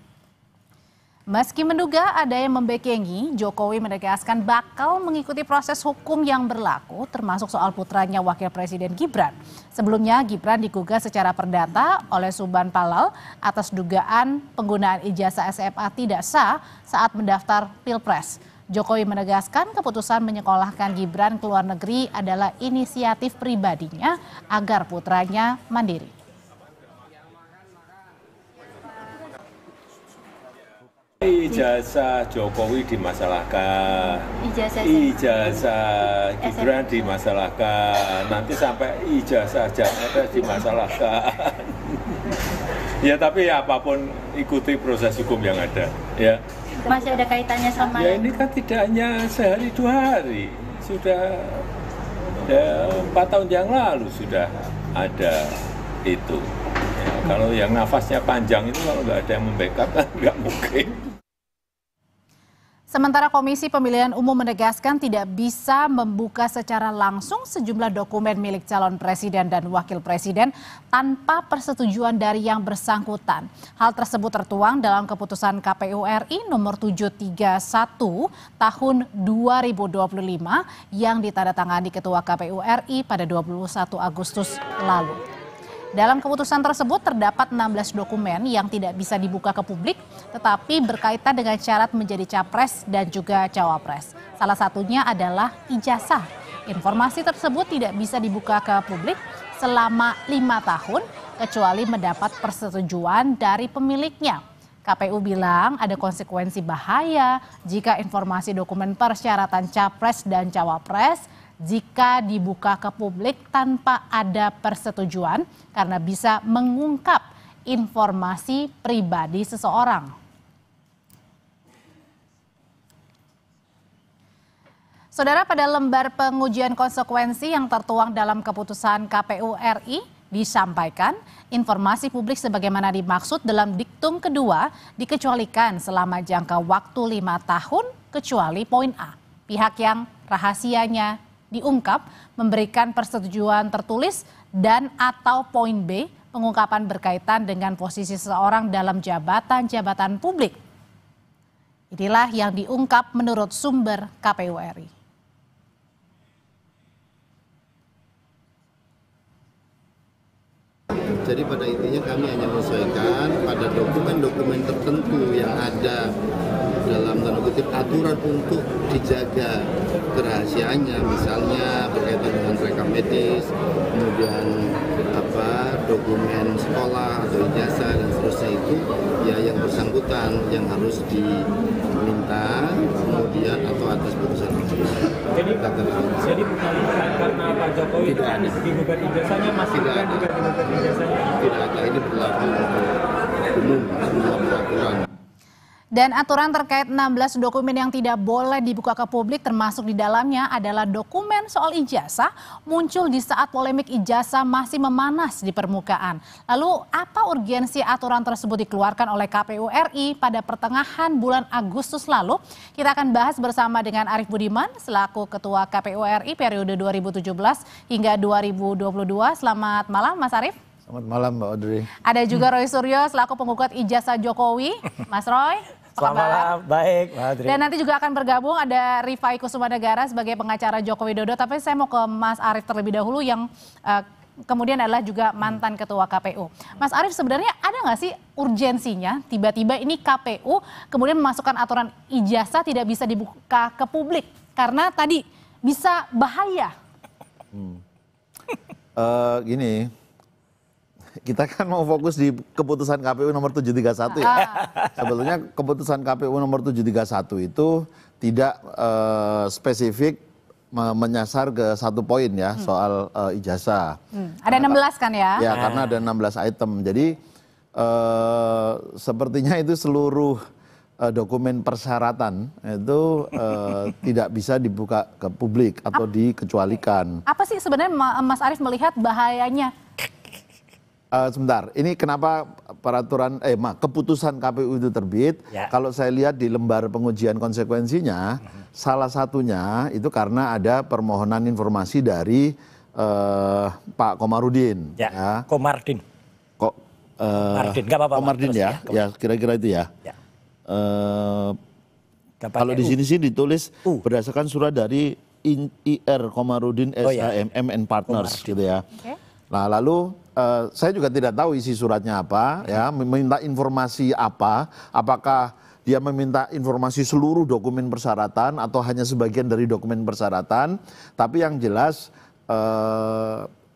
Meski menduga ada yang membackingi, Jokowi menegaskan bakal mengikuti proses hukum yang berlaku, termasuk soal putranya Wakil Presiden Gibran. Sebelumnya, Gibran digugah secara perdata oleh Subhan Palal atas dugaan penggunaan ijazah SMA tidak sah saat mendaftar Pilpres. Jokowi menegaskan keputusan menyekolahkan Gibran ke luar negeri adalah inisiatif pribadinya agar putranya mandiri. Ijazah Jokowi dimasalahkan, ijazah Gibran dimasalahkan, nanti sampai ijazah Janata dimasalahkan. Ya tapi apapun ikuti proses hukum yang ada. Ya. Masih ada kaitannya sama? Ya ini kan tidak hanya sehari 2 hari, sudah 4 tahun yang lalu sudah ada itu. Ya, kalau yang nafasnya panjang itu kalau nggak ada yang membackup kan nggak mungkin. Sementara Komisi Pemilihan Umum menegaskan tidak bisa membuka secara langsung sejumlah dokumen milik calon presiden dan wakil presiden tanpa persetujuan dari yang bersangkutan. Hal tersebut tertuang dalam keputusan KPU RI nomor 731 tahun 2025 yang ditandatangani Ketua KPU RI pada 21 Agustus lalu. Dalam keputusan tersebut terdapat 16 dokumen yang tidak bisa dibuka ke publik tetapi berkaitan dengan syarat menjadi capres dan juga cawapres. Salah satunya adalah ijazah. Informasi tersebut tidak bisa dibuka ke publik selama 5 tahun kecuali mendapat persetujuan dari pemiliknya. KPU bilang ada konsekuensi bahaya jika informasi dokumen persyaratan capres dan cawapres jika dibuka ke publik tanpa ada persetujuan karena bisa mengungkap informasi pribadi seseorang. Saudara, pada lembar pengujian konsekuensi yang tertuang dalam keputusan KPU RI disampaikan informasi publik sebagaimana dimaksud dalam diktum kedua dikecualikan selama jangka waktu 5 tahun kecuali poin A. Pihak yang rahasianya diungkap memberikan persetujuan tertulis dan atau poin B pengungkapan berkaitan dengan posisi seseorang dalam jabatan-jabatan publik. Inilah yang diungkap menurut sumber KPU RI. Jadi pada intinya kami hanya menyesuaikan pada dokumen-dokumen tertentu yang ada dalam tanda kutip aturan untuk dijaga kerahasiaannya, misalnya berkaitan dengan rekam medis, kemudian dokumen sekolah atau ijazah dan seterusnya itu ya yang bersangkutan yang harus diminta kemudian atau atas putusan. Jadi bukan karena Pak Jokowi tidak ada digugat ijazahnya masih tidak ada. Tidak ada, ini berlaku umum semua peraturan. Dan aturan terkait 16 dokumen yang tidak boleh dibuka ke publik termasuk di dalamnya adalah dokumen soal ijazah muncul di saat polemik ijazah masih memanas di permukaan. Lalu apa urgensi aturan tersebut dikeluarkan oleh KPU RI pada pertengahan bulan Agustus lalu? Kita akan bahas bersama dengan Arief Budiman selaku Ketua KPU RI periode 2017 hingga 2022. Selamat malam Mas Arief. Selamat malam Mbak Audrey. Ada juga Roy Suryo selaku penggugat ijazah Jokowi. Mas Roy. Selamat malam, baik Mbak Audrey. Dan nanti juga akan bergabung ada Rifai Kusumanegara sebagai pengacara Joko Widodo. Tapi saya mau ke Mas Arief terlebih dahulu yang kemudian adalah juga mantan Ketua KPU. Mas Arief, sebenarnya ada nggak sih urgensinya tiba-tiba ini KPU kemudian memasukkan aturan ijazah tidak bisa dibuka ke publik karena tadi bisa bahaya? Gini. Kita kan mau fokus di keputusan KPU nomor 731 ya. Sebetulnya keputusan KPU nomor 731 itu tidak spesifik menyasar ke satu poin ya soal ijazah. Ada 16 kan ya? Ya karena ada 16 item. Jadi sepertinya itu seluruh dokumen persyaratan itu tidak bisa dibuka ke publik atau dikecualikan. Apa sih sebenarnya Mas Arief melihat bahayanya? Sebentar, ini kenapa keputusan KPU itu terbit? Ya. Kalau saya lihat di lembar pengujian konsekuensinya, salah satunya itu karena ada permohonan informasi dari Pak Komarudin. Ya. Komardin. Mardin, nggak apa-apa. Komardin ya, ya kira-kira itu ya. Kalau di sini sih ditulis berdasarkan surat dari IR Komarudin SHM and Partners gitu ya. Nah lalu saya juga tidak tahu isi suratnya apa, ya meminta informasi apa, apakah dia meminta informasi seluruh dokumen persyaratan atau hanya sebagian dari dokumen persyaratan, tapi yang jelas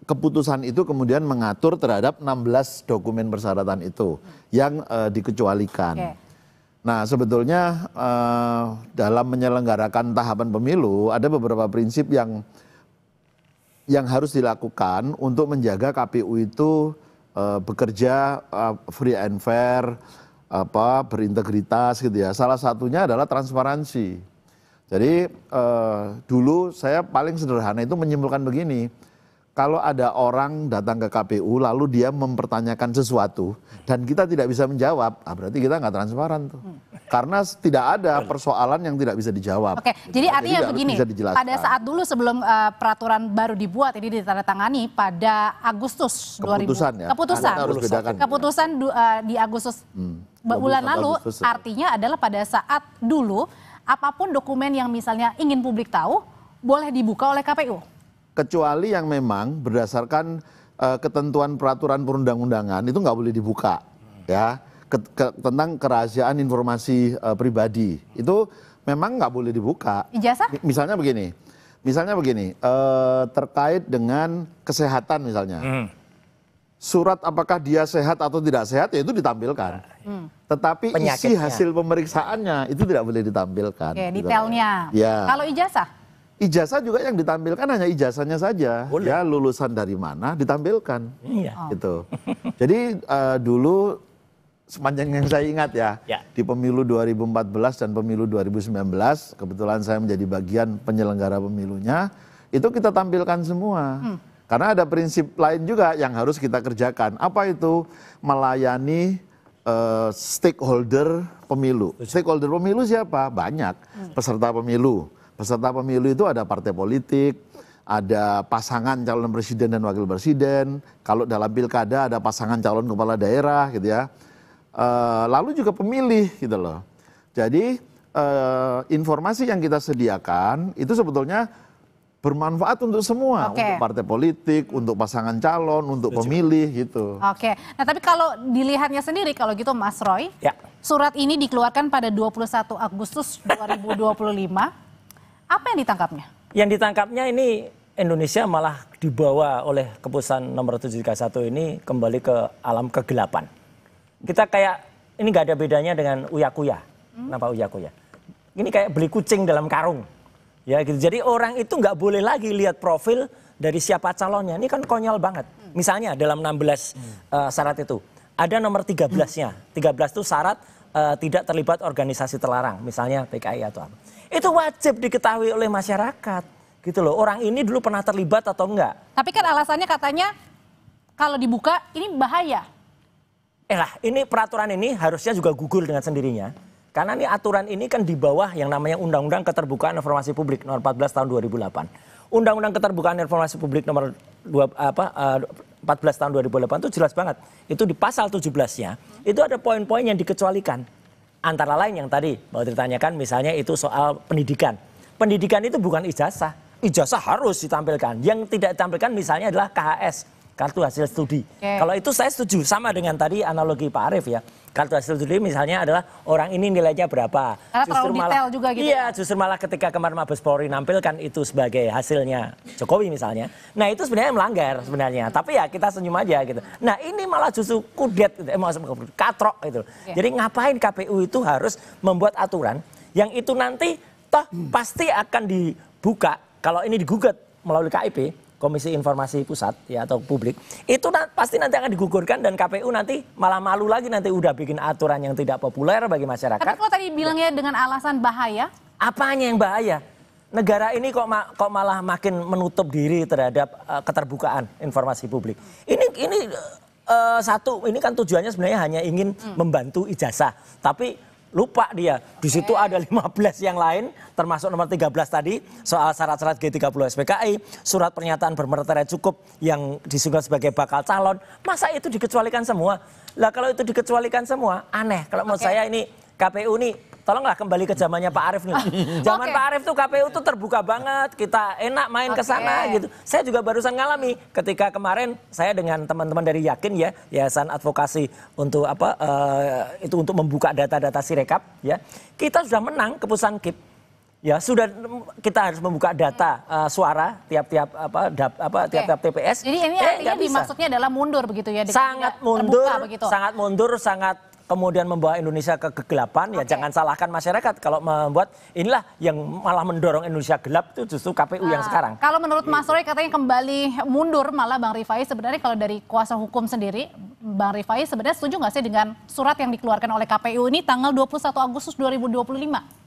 keputusan itu kemudian mengatur terhadap 16 dokumen persyaratan itu yang dikecualikan. Nah sebetulnya dalam menyelenggarakan tahapan pemilu ada beberapa prinsip yang harus dilakukan untuk menjaga KPU itu bekerja free and fair, berintegritas gitu ya. Salah satunya adalah transparansi. Jadi dulu saya paling sederhana itu menyimpulkan begini, kalau ada orang datang ke KPU lalu dia mempertanyakan sesuatu dan kita tidak bisa menjawab, berarti kita nggak transparan tuh. Karena tidak ada persoalan yang tidak bisa dijawab. Oke, jadi artinya harus begini, bisa dijelaskan. pada saat dulu sebelum peraturan baru dibuat, ini ditandatangani pada Agustus 2000. Keputusan ya? Anda harus bedakan. Keputusan di Agustus bulan lalu, Agustus. artinya adalah pada saat dulu, apapun dokumen yang misalnya ingin publik tahu, boleh dibuka oleh KPU. Kecuali yang memang berdasarkan ketentuan peraturan perundang-undangan itu nggak boleh dibuka, ya. Tentang kerahasiaan informasi pribadi itu memang nggak boleh dibuka. Ijazah? Misalnya begini, terkait dengan kesehatan misalnya, surat apakah dia sehat atau tidak sehat ya itu ditampilkan. Tetapi isi hasil pemeriksaannya itu tidak boleh ditampilkan. Oke, detailnya. Ya. Kalau ijazah? Ijazah juga yang ditampilkan hanya ijazahnya saja. Boleh. Ya lulusan dari mana ditampilkan. Iya. Gitu. Jadi dulu sepanjang yang saya ingat ya, di pemilu 2014 dan pemilu 2019, kebetulan saya menjadi bagian penyelenggara pemilunya, itu kita tampilkan semua. Karena ada prinsip lain juga yang harus kita kerjakan. Apa itu? Melayani stakeholder pemilu. Stakeholder pemilu siapa? Banyak. Peserta pemilu. Peserta pemilu itu ada partai politik, ada pasangan calon presiden dan wakil presiden. Kalau dalam pilkada ada pasangan calon kepala daerah gitu ya. Lalu juga pemilih gitu loh. Jadi informasi yang kita sediakan itu sebetulnya bermanfaat untuk semua, untuk partai politik, untuk pasangan calon, untuk pemilih gitu. Oke, nah tapi kalau dilihatnya sendiri kalau gitu Mas Roy, surat ini dikeluarkan pada 21 Agustus 2025. Apa yang ditangkapnya? Yang ditangkapnya ini Indonesia malah dibawa oleh keputusan nomor 731 ini kembali ke alam kegelapan. Kita kayak, ini nggak ada bedanya dengan uya-kuya. Kenapa uya-kuya? Ini kayak beli kucing dalam karung. Ya gitu. Jadi orang itu nggak boleh lagi lihat profil dari siapa calonnya. Ini kan konyol banget. Misalnya dalam 16 syarat itu, ada nomor 13-nya. 13 itu syarat tidak terlibat organisasi terlarang. Misalnya PKI atau apa. Itu wajib diketahui oleh masyarakat. Gitu loh, orang ini dulu pernah terlibat atau enggak. Tapi kan alasannya katanya kalau dibuka ini bahaya. Ini peraturan ini harusnya juga gugur dengan sendirinya. Karena ini aturan ini kan di bawah yang namanya Undang-Undang Keterbukaan Informasi Publik nomor 14 tahun 2008. Undang-Undang Keterbukaan Informasi Publik nomor 14 tahun 2008 itu jelas banget. Itu di pasal 17-nya, itu ada poin-poin yang dikecualikan. Antara lain yang tadi mau ditanyakan misalnya itu soal pendidikan. Pendidikan itu bukan ijazah. Ijazah harus ditampilkan. Yang tidak ditampilkan misalnya adalah KHS, kartu hasil studi. Kalau itu saya setuju, sama dengan tadi analogi Pak Arief ya. Kartu hasil studi misalnya adalah orang ini nilainya berapa. Karena terlalu detail juga gitu. Iya, justru malah ketika kemarin Mabes Polri nampilkan itu sebagai hasilnya Jokowi misalnya. Nah itu sebenarnya melanggar sebenarnya. Tapi ya kita senyum aja gitu. Nah ini malah justru kudet, katrok gitu. Jadi ngapain KPU itu harus membuat aturan yang itu nanti toh pasti akan dibuka. Kalau ini digugat melalui KIP, Komisi Informasi Pusat ya atau publik, itu pasti nanti akan digugurkan dan KPU nanti malah malu lagi nanti udah bikin aturan yang tidak populer bagi masyarakat. Tapi kalau tadi bilangnya dengan alasan bahaya? Apanya yang bahaya? Negara ini kok malah makin menutup diri terhadap keterbukaan informasi publik. Ini kan tujuannya sebenarnya hanya ingin membantu ijazah, tapi lupa dia, di situ ada 15 yang lain, termasuk nomor 13 tadi, soal syarat-syarat G30 SPKI, surat pernyataan bermartabat cukup yang disebut sebagai bakal calon, masa itu dikecualikan semua? Lah kalau itu dikecualikan semua, aneh. Kalau menurut saya ini KPU nih, tolonglah kembali ke zamannya Pak Arief nih. Zaman Pak Arief tuh KPU tuh terbuka banget, kita enak main ke sana gitu. Saya juga barusan ngalami ketika kemarin saya dengan teman-teman dari Yakin ya, Yayasan Advokasi untuk itu untuk membuka data-data Sirekap ya. Kita sudah menang keputusan KIP. Ya, sudah kita harus membuka data suara tiap-tiap TPS. Jadi ini artinya dimaksudnya adalah mundur begitu ya? Sangat mundur, sangat kemudian membawa Indonesia ke kegelapan. Ya jangan salahkan masyarakat kalau membuat inilah yang malah mendorong Indonesia gelap itu justru KPU yang sekarang. Kalau menurut Mas Roy katanya kembali mundur malah Bang Rifai, sebenarnya kalau dari kuasa hukum sendiri Bang Rifai sebenarnya setuju nggak sih dengan surat yang dikeluarkan oleh KPU ini tanggal 21 Agustus 2025?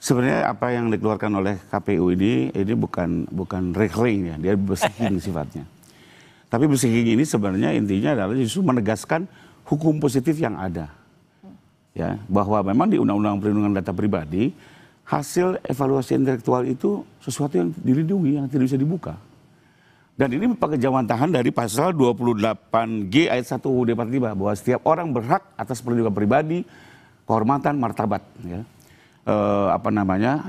Sebenarnya apa yang dikeluarkan oleh KPU ini bukan recurring ya, dia bersihin sifatnya. Tapi Besihing ini sebenarnya intinya adalah justru menegaskan hukum positif yang ada. Ya, bahwa memang di Undang-Undang Perlindungan Data Pribadi, hasil evaluasi intelektual itu sesuatu yang dilindungi, yang tidak bisa dibuka. Dan ini pakai jawantahan dari pasal 28G ayat 1 UUD 45 bahwa setiap orang berhak atas perlindungan pribadi, kehormatan, martabat. Ya.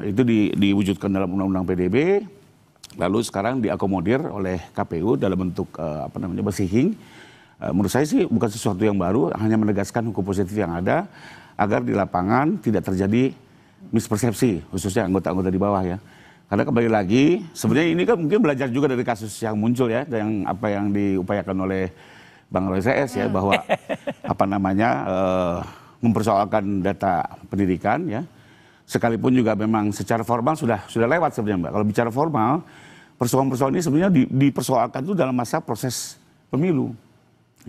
Itu diwujudkan dalam Undang-Undang PDB. Lalu sekarang diakomodir oleh KPU dalam bentuk Besihing. Menurut saya sih bukan sesuatu yang baru, hanya menegaskan hukum positif yang ada agar di lapangan tidak terjadi mispersepsi, khususnya anggota-anggota di bawah ya. Karena kembali lagi, sebenarnya ini kan mungkin belajar juga dari kasus yang muncul ya, yang diupayakan oleh Bang Roy CS ya, bahwa mempersoalkan data pendidikan ya. Sekalipun juga memang secara formal sudah lewat sebenarnya Mbak. Kalau bicara formal, persoalan-persoalan ini sebenarnya dipersoalkan itu dalam masa proses pemilu.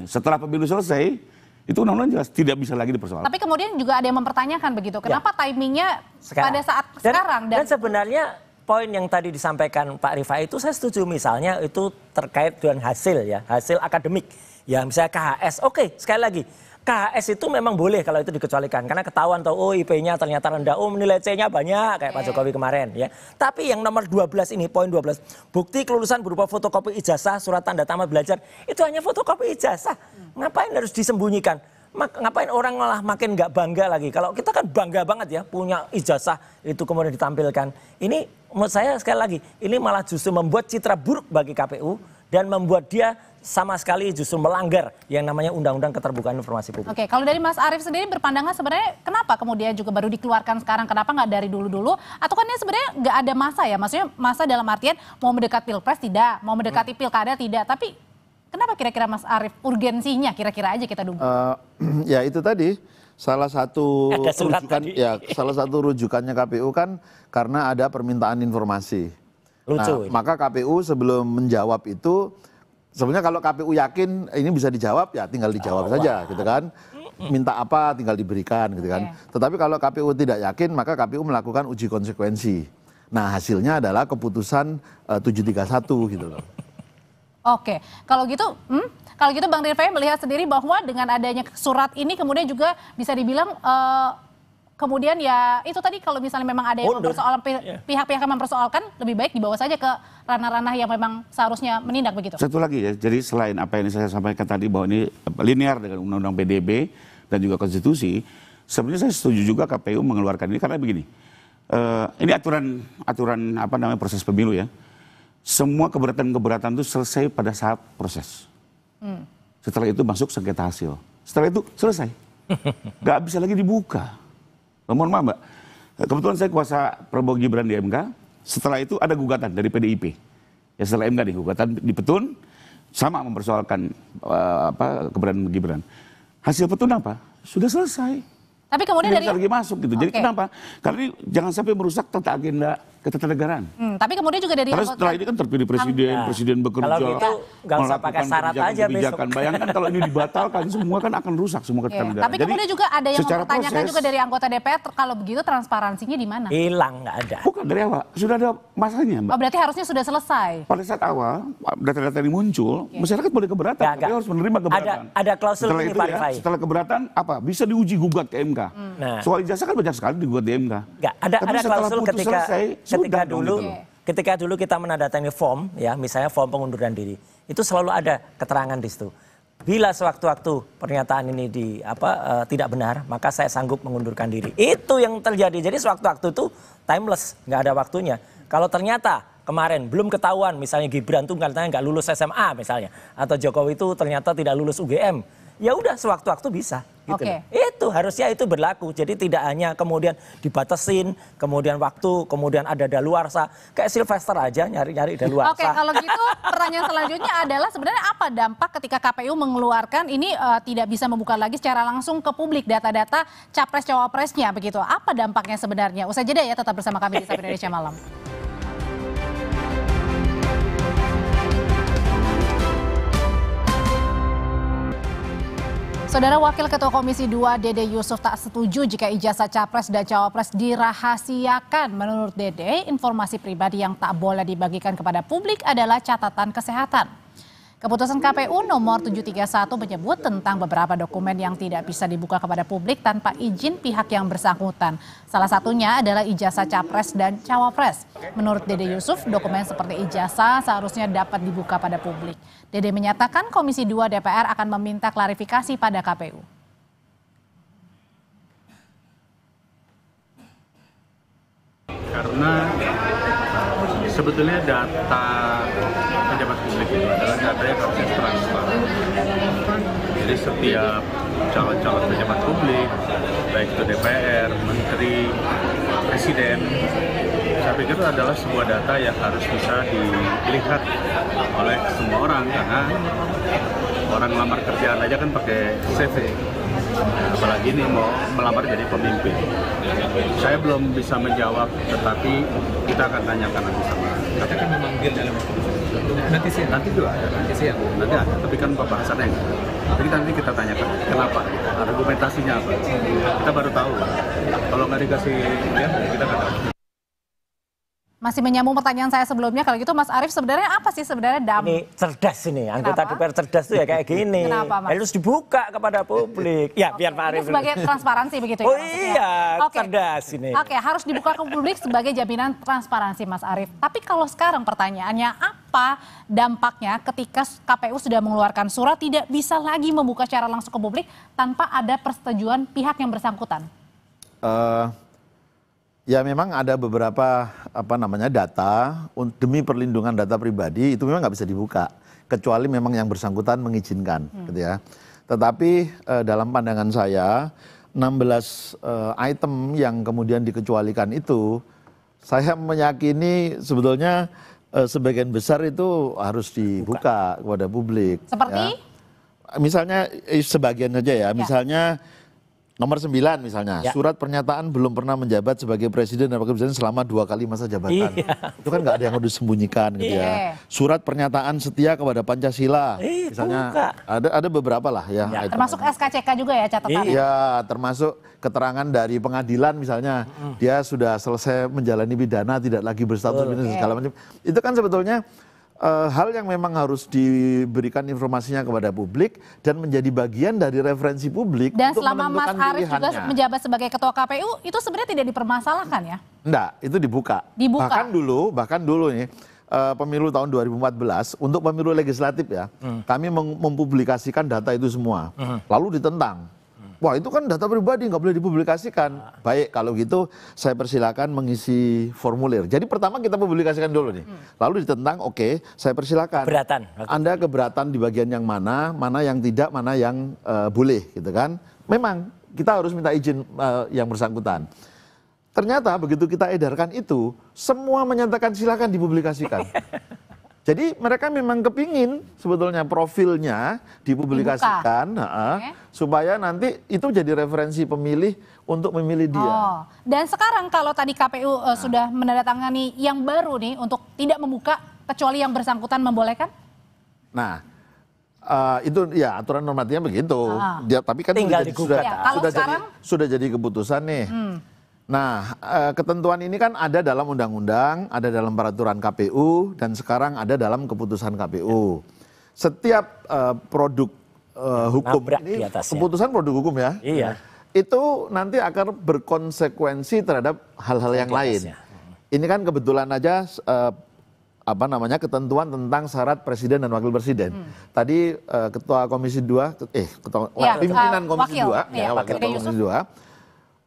Setelah pemilu selesai, itu undang-undang jelas tidak bisa lagi dipersoalkan. Tapi kemudian juga ada yang mempertanyakan begitu, kenapa timingnya pada saat sekarang? Dan sebenarnya poin yang tadi disampaikan Pak Rifai itu saya setuju, misalnya itu terkait dengan hasil ya, hasil akademik. Ya misalnya KHS, oke, sekali lagi. KHS itu memang boleh kalau itu dikecualikan karena ketahuan IP-nya ternyata rendah, nilai C-nya banyak kayak Pak Jokowi kemarin ya. Tapi yang nomor 12 ini, poin 12, bukti kelulusan berupa fotokopi ijazah, surat tanda tamat belajar, itu hanya fotokopi ijazah. Ngapain harus disembunyikan? Ngapain orang malah makin nggak bangga lagi? Kalau kita kan bangga banget ya punya ijazah itu kemudian ditampilkan. Ini menurut saya sekali lagi, ini malah justru membuat citra buruk bagi KPU dan membuat dia sama sekali justru melanggar yang namanya Undang-Undang Keterbukaan Informasi Publik. Oke, kalau dari Mas Arief sendiri berpandangan sebenarnya kenapa kemudian juga baru dikeluarkan sekarang? Kenapa nggak dari dulu-dulu? Atau kan ini sebenarnya nggak ada masa ya? Maksudnya masa dalam artian mau mendekat pilpres tidak, mau mendekati pilkada tidak. Tapi kenapa kira-kira Mas Arief urgensinya kira-kira aja kita duga? Ya itu tadi salah satu rujukannya KPU kan karena ada permintaan informasi. Lucu. Maka KPU sebelum menjawab itu sebenarnya kalau KPU yakin ini bisa dijawab ya tinggal dijawab saja gitu kan. Minta apa tinggal diberikan gitu kan. Tetapi kalau KPU tidak yakin maka KPU melakukan uji konsekuensi. Nah hasilnya adalah keputusan 731 gitu loh. Oke, kalau gitu Bang Rifai melihat sendiri bahwa dengan adanya surat ini kemudian juga bisa dibilang kemudian ya itu tadi kalau misalnya memang ada yang mempersoalkan pihak-pihak yang mempersoalkan lebih baik dibawa saja ke ranah-ranah yang memang seharusnya menindak begitu. Satu lagi ya, jadi selain apa yang saya sampaikan tadi bahwa ini linear dengan Undang-Undang PDB dan juga konstitusi, sebenarnya saya setuju juga KPU mengeluarkan ini karena begini, ini aturan proses pemilu ya. Semua keberatan-keberatan itu selesai pada saat proses. Setelah itu masuk sengketa hasil. Setelah itu selesai. Gak bisa lagi dibuka. Mohon maaf Mbak, kebetulan saya kuasa Prabowo Gibran di MK. Setelah itu ada gugatan dari PDIP. Ya setelah MK nih gugatan di Petun sama mempersoalkan keberadaan Gibran. Hasil Petun apa? Sudah selesai. Tapi kemudian tidak bisa lagi masuk gitu. Jadi kenapa? Karena ini jangan sampai merusak tata agenda ketatanegaraan. Tapi kemudian juga dari karena setelah ini kan terpilih presiden bekerja, kalau gitu nggak usah pakai syarat aja besok. Bayangkan kalau ini dibatalkan semua kan akan rusak semua ketatanegaraan. Tapi kemudian juga ada yang mempertanyakan juga dari anggota DPR kalau begitu transparansinya di mana? Hilang, nggak ada. Bukan dari awal, sudah ada masanya Mbak. Oh berarti harusnya sudah selesai. Pada saat awal data-data ini muncul, masyarakat boleh keberatan, tapi harus menerima keberatan. Ada klausul ini Pak Rifai. Setelah keberatan apa? Bisa diuji gugat ke MK. Soal ijazah kan banyak sekali digugat di MK. Nggak, ada klausul ketika dulu kita menandatangani form ya, misalnya form pengunduran diri, itu selalu ada keterangan di situ. Bila sewaktu-waktu pernyataan ini tidak benar, maka saya sanggup mengundurkan diri. Itu yang terjadi. Jadi sewaktu-waktu itu timeless, nggak ada waktunya. Kalau ternyata kemarin belum ketahuan, misalnya Gibran tuh katanya nggak lulus SMA misalnya, atau Jokowi itu ternyata tidak lulus UGM, ya udah sewaktu-waktu bisa. Gitu itu harusnya itu berlaku. Jadi tidak hanya kemudian dibatasin, kemudian waktu, kemudian ada daluarsa. Kayak Sylvester aja nyari-nyari daluarsa. Oke, kalau gitu pertanyaan selanjutnya adalah sebenarnya apa dampak ketika KPU mengeluarkan ini tidak bisa membuka lagi secara langsung ke publik data-data capres-cawapresnya begitu. Apa dampaknya sebenarnya? Usai jeda ya, tetap bersama kami di Sapa Indonesia Malam. Saudara Wakil Ketua Komisi 2 Dede Yusuf tak setuju jika ijazah capres dan cawapres dirahasiakan. Menurut Dede, informasi pribadi yang tak boleh dibagikan kepada publik adalah catatan kesehatan. Keputusan KPU nomor 731 menyebut tentang beberapa dokumen yang tidak bisa dibuka kepada publik tanpa izin pihak yang bersangkutan. Salah satunya adalah ijazah capres dan cawapres. Menurut Dede Yusuf, dokumen seperti ijazah seharusnya dapat dibuka pada publik. Dede menyatakan Komisi 2 DPR akan meminta klarifikasi pada KPU. Karena sebetulnya data pejabat publik itu adalah data yang harusnya transparan. Jadi setiap calon-calon pejabat publik, baik itu DPR, Menteri, Presiden, saya pikir itu adalah sebuah data yang harus bisa dilihat oleh semua orang, karena orang melamar kerjaan aja kan pakai CV. Apalagi ini mau melamar jadi pemimpin. Saya belum bisa menjawab, tetapi kita akan tanyakan nanti sama. Kita akan memanggil dalam nanti sih, nanti juga ada, nanti ada. Tapi kan pembahasannya enggak. Tapi nanti kita tanyakan kenapa, argumentasinya apa. Kita baru tahu. Kalau nggak dikasih lihat, kita nggak tahu. Masih menyambung pertanyaan saya sebelumnya, kalau gitu Mas Arief sebenarnya apa sih sebenarnya Ini cerdas ini, anggota DPR cerdas tuh ya kayak gini. Kenapa, Mas? Harus dibuka kepada publik. Ya, biar Pak Arief. Ini sebagai transparansi begitu ya? Oh maksudnya? iya, Oke. cerdas ini. Oke, harus dibuka ke publik sebagai jaminan transparansi Mas Arief. Tapi kalau sekarang pertanyaannya apa dampaknya ketika KPU sudah mengeluarkan surat tidak bisa lagi membuka secara langsung ke publik tanpa ada persetujuan pihak yang bersangkutan? Ya memang ada beberapa data demi perlindungan data pribadi itu memang nggak bisa dibuka kecuali memang yang bersangkutan mengizinkan, gitu ya. Tetapi dalam pandangan saya 16 item yang kemudian dikecualikan itu saya meyakini sebetulnya sebagian besar itu harus dibuka kepada publik. Seperti? Ya. Misalnya sebagian saja ya, misalnya nomor 9 misalnya, surat pernyataan belum pernah menjabat sebagai presiden dan wakil presiden selama 2 kali masa jabatan. Itu kan nggak ada yang harus disembunyikan gitu ya. Surat pernyataan setia kepada Pancasila, misalnya ada beberapa lah ya. Termasuk SKCK juga ya catatannya? Iya, termasuk keterangan dari pengadilan misalnya, dia sudah selesai menjalani pidana, tidak lagi berstatus segala macam. Itu kan sebetulnya hal yang memang harus diberikan informasinya kepada publik dan menjadi bagian dari referensi publik. Dan untuk selama Mas menentukan Arief juga menjabat sebagai ketua KPU, itu sebenarnya tidak dipermasalahkan ya? Enggak, itu dibuka. Bahkan dulu nih, pemilu tahun 2014, untuk pemilu legislatif ya, kami mempublikasikan data itu semua. Lalu ditentang. Wah itu kan data pribadi, nggak boleh dipublikasikan. Baik, kalau gitu saya persilakan mengisi formulir. Jadi pertama kita publikasikan dulu nih. Lalu ditentang, oke, saya persilakan. Keberatan. Anda keberatan di bagian yang mana yang tidak, mana yang boleh, gitu kan. Memang kita harus minta izin yang bersangkutan. Ternyata begitu kita edarkan itu, semua menyatakan silakan dipublikasikan. Jadi mereka memang kepingin sebetulnya profilnya dipublikasikan, supaya nanti itu jadi referensi pemilih untuk memilih dia. Dan sekarang kalau tadi KPU sudah menandatangani yang baru nih untuk tidak membuka kecuali yang bersangkutan membolehkan? Nah, itu ya aturan normatifnya begitu. Tapi kan sudah jadi keputusan nih. Nah, ketentuan ini kan ada dalam undang-undang, ada dalam peraturan KPU, dan sekarang ada dalam keputusan KPU. Setiap produk hukum ini, keputusan produk hukum ya, itu nanti akan berkonsekuensi terhadap hal-hal yang lain. Ini kan kebetulan aja ketentuan tentang syarat presiden dan wakil presiden. Tadi ketua Komisi 2, pimpinan Komisi 2, wakil ketua Komisi 2,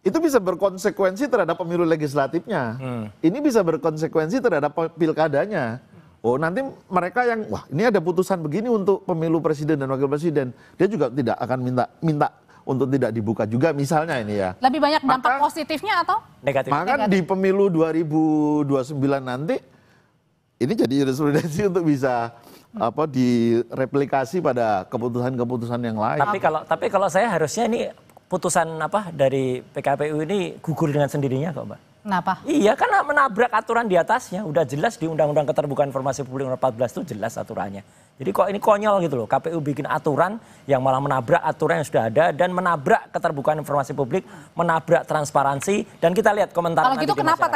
itu bisa berkonsekuensi terhadap pemilu legislatifnya. Ini bisa berkonsekuensi terhadap pilkadanya. Oh nanti mereka yang, wah ini ada putusan begini untuk pemilu presiden dan wakil presiden. Dia juga tidak akan minta untuk tidak dibuka juga misalnya ini ya. Lebih banyak dampak positifnya atau? Negatif. Maka di pemilu 2029 nanti, ini jadi jurisprudensi untuk bisa direplikasi pada keputusan-keputusan yang lain. Tapi kalau saya harusnya ini putusan dari PKPU ini gugur dengan sendirinya kok Mbak. Kenapa? Iya karena menabrak aturan di atasnya. Udah jelas di Undang-Undang Keterbukaan Informasi Publik nomor 14 itu jelas aturannya. Jadi kok ini konyol gitu loh. KPU bikin aturan yang malah menabrak aturan yang sudah ada dan menabrak keterbukaan informasi publik, menabrak transparansi, dan kita lihat komentar. Kalau gitu kenapa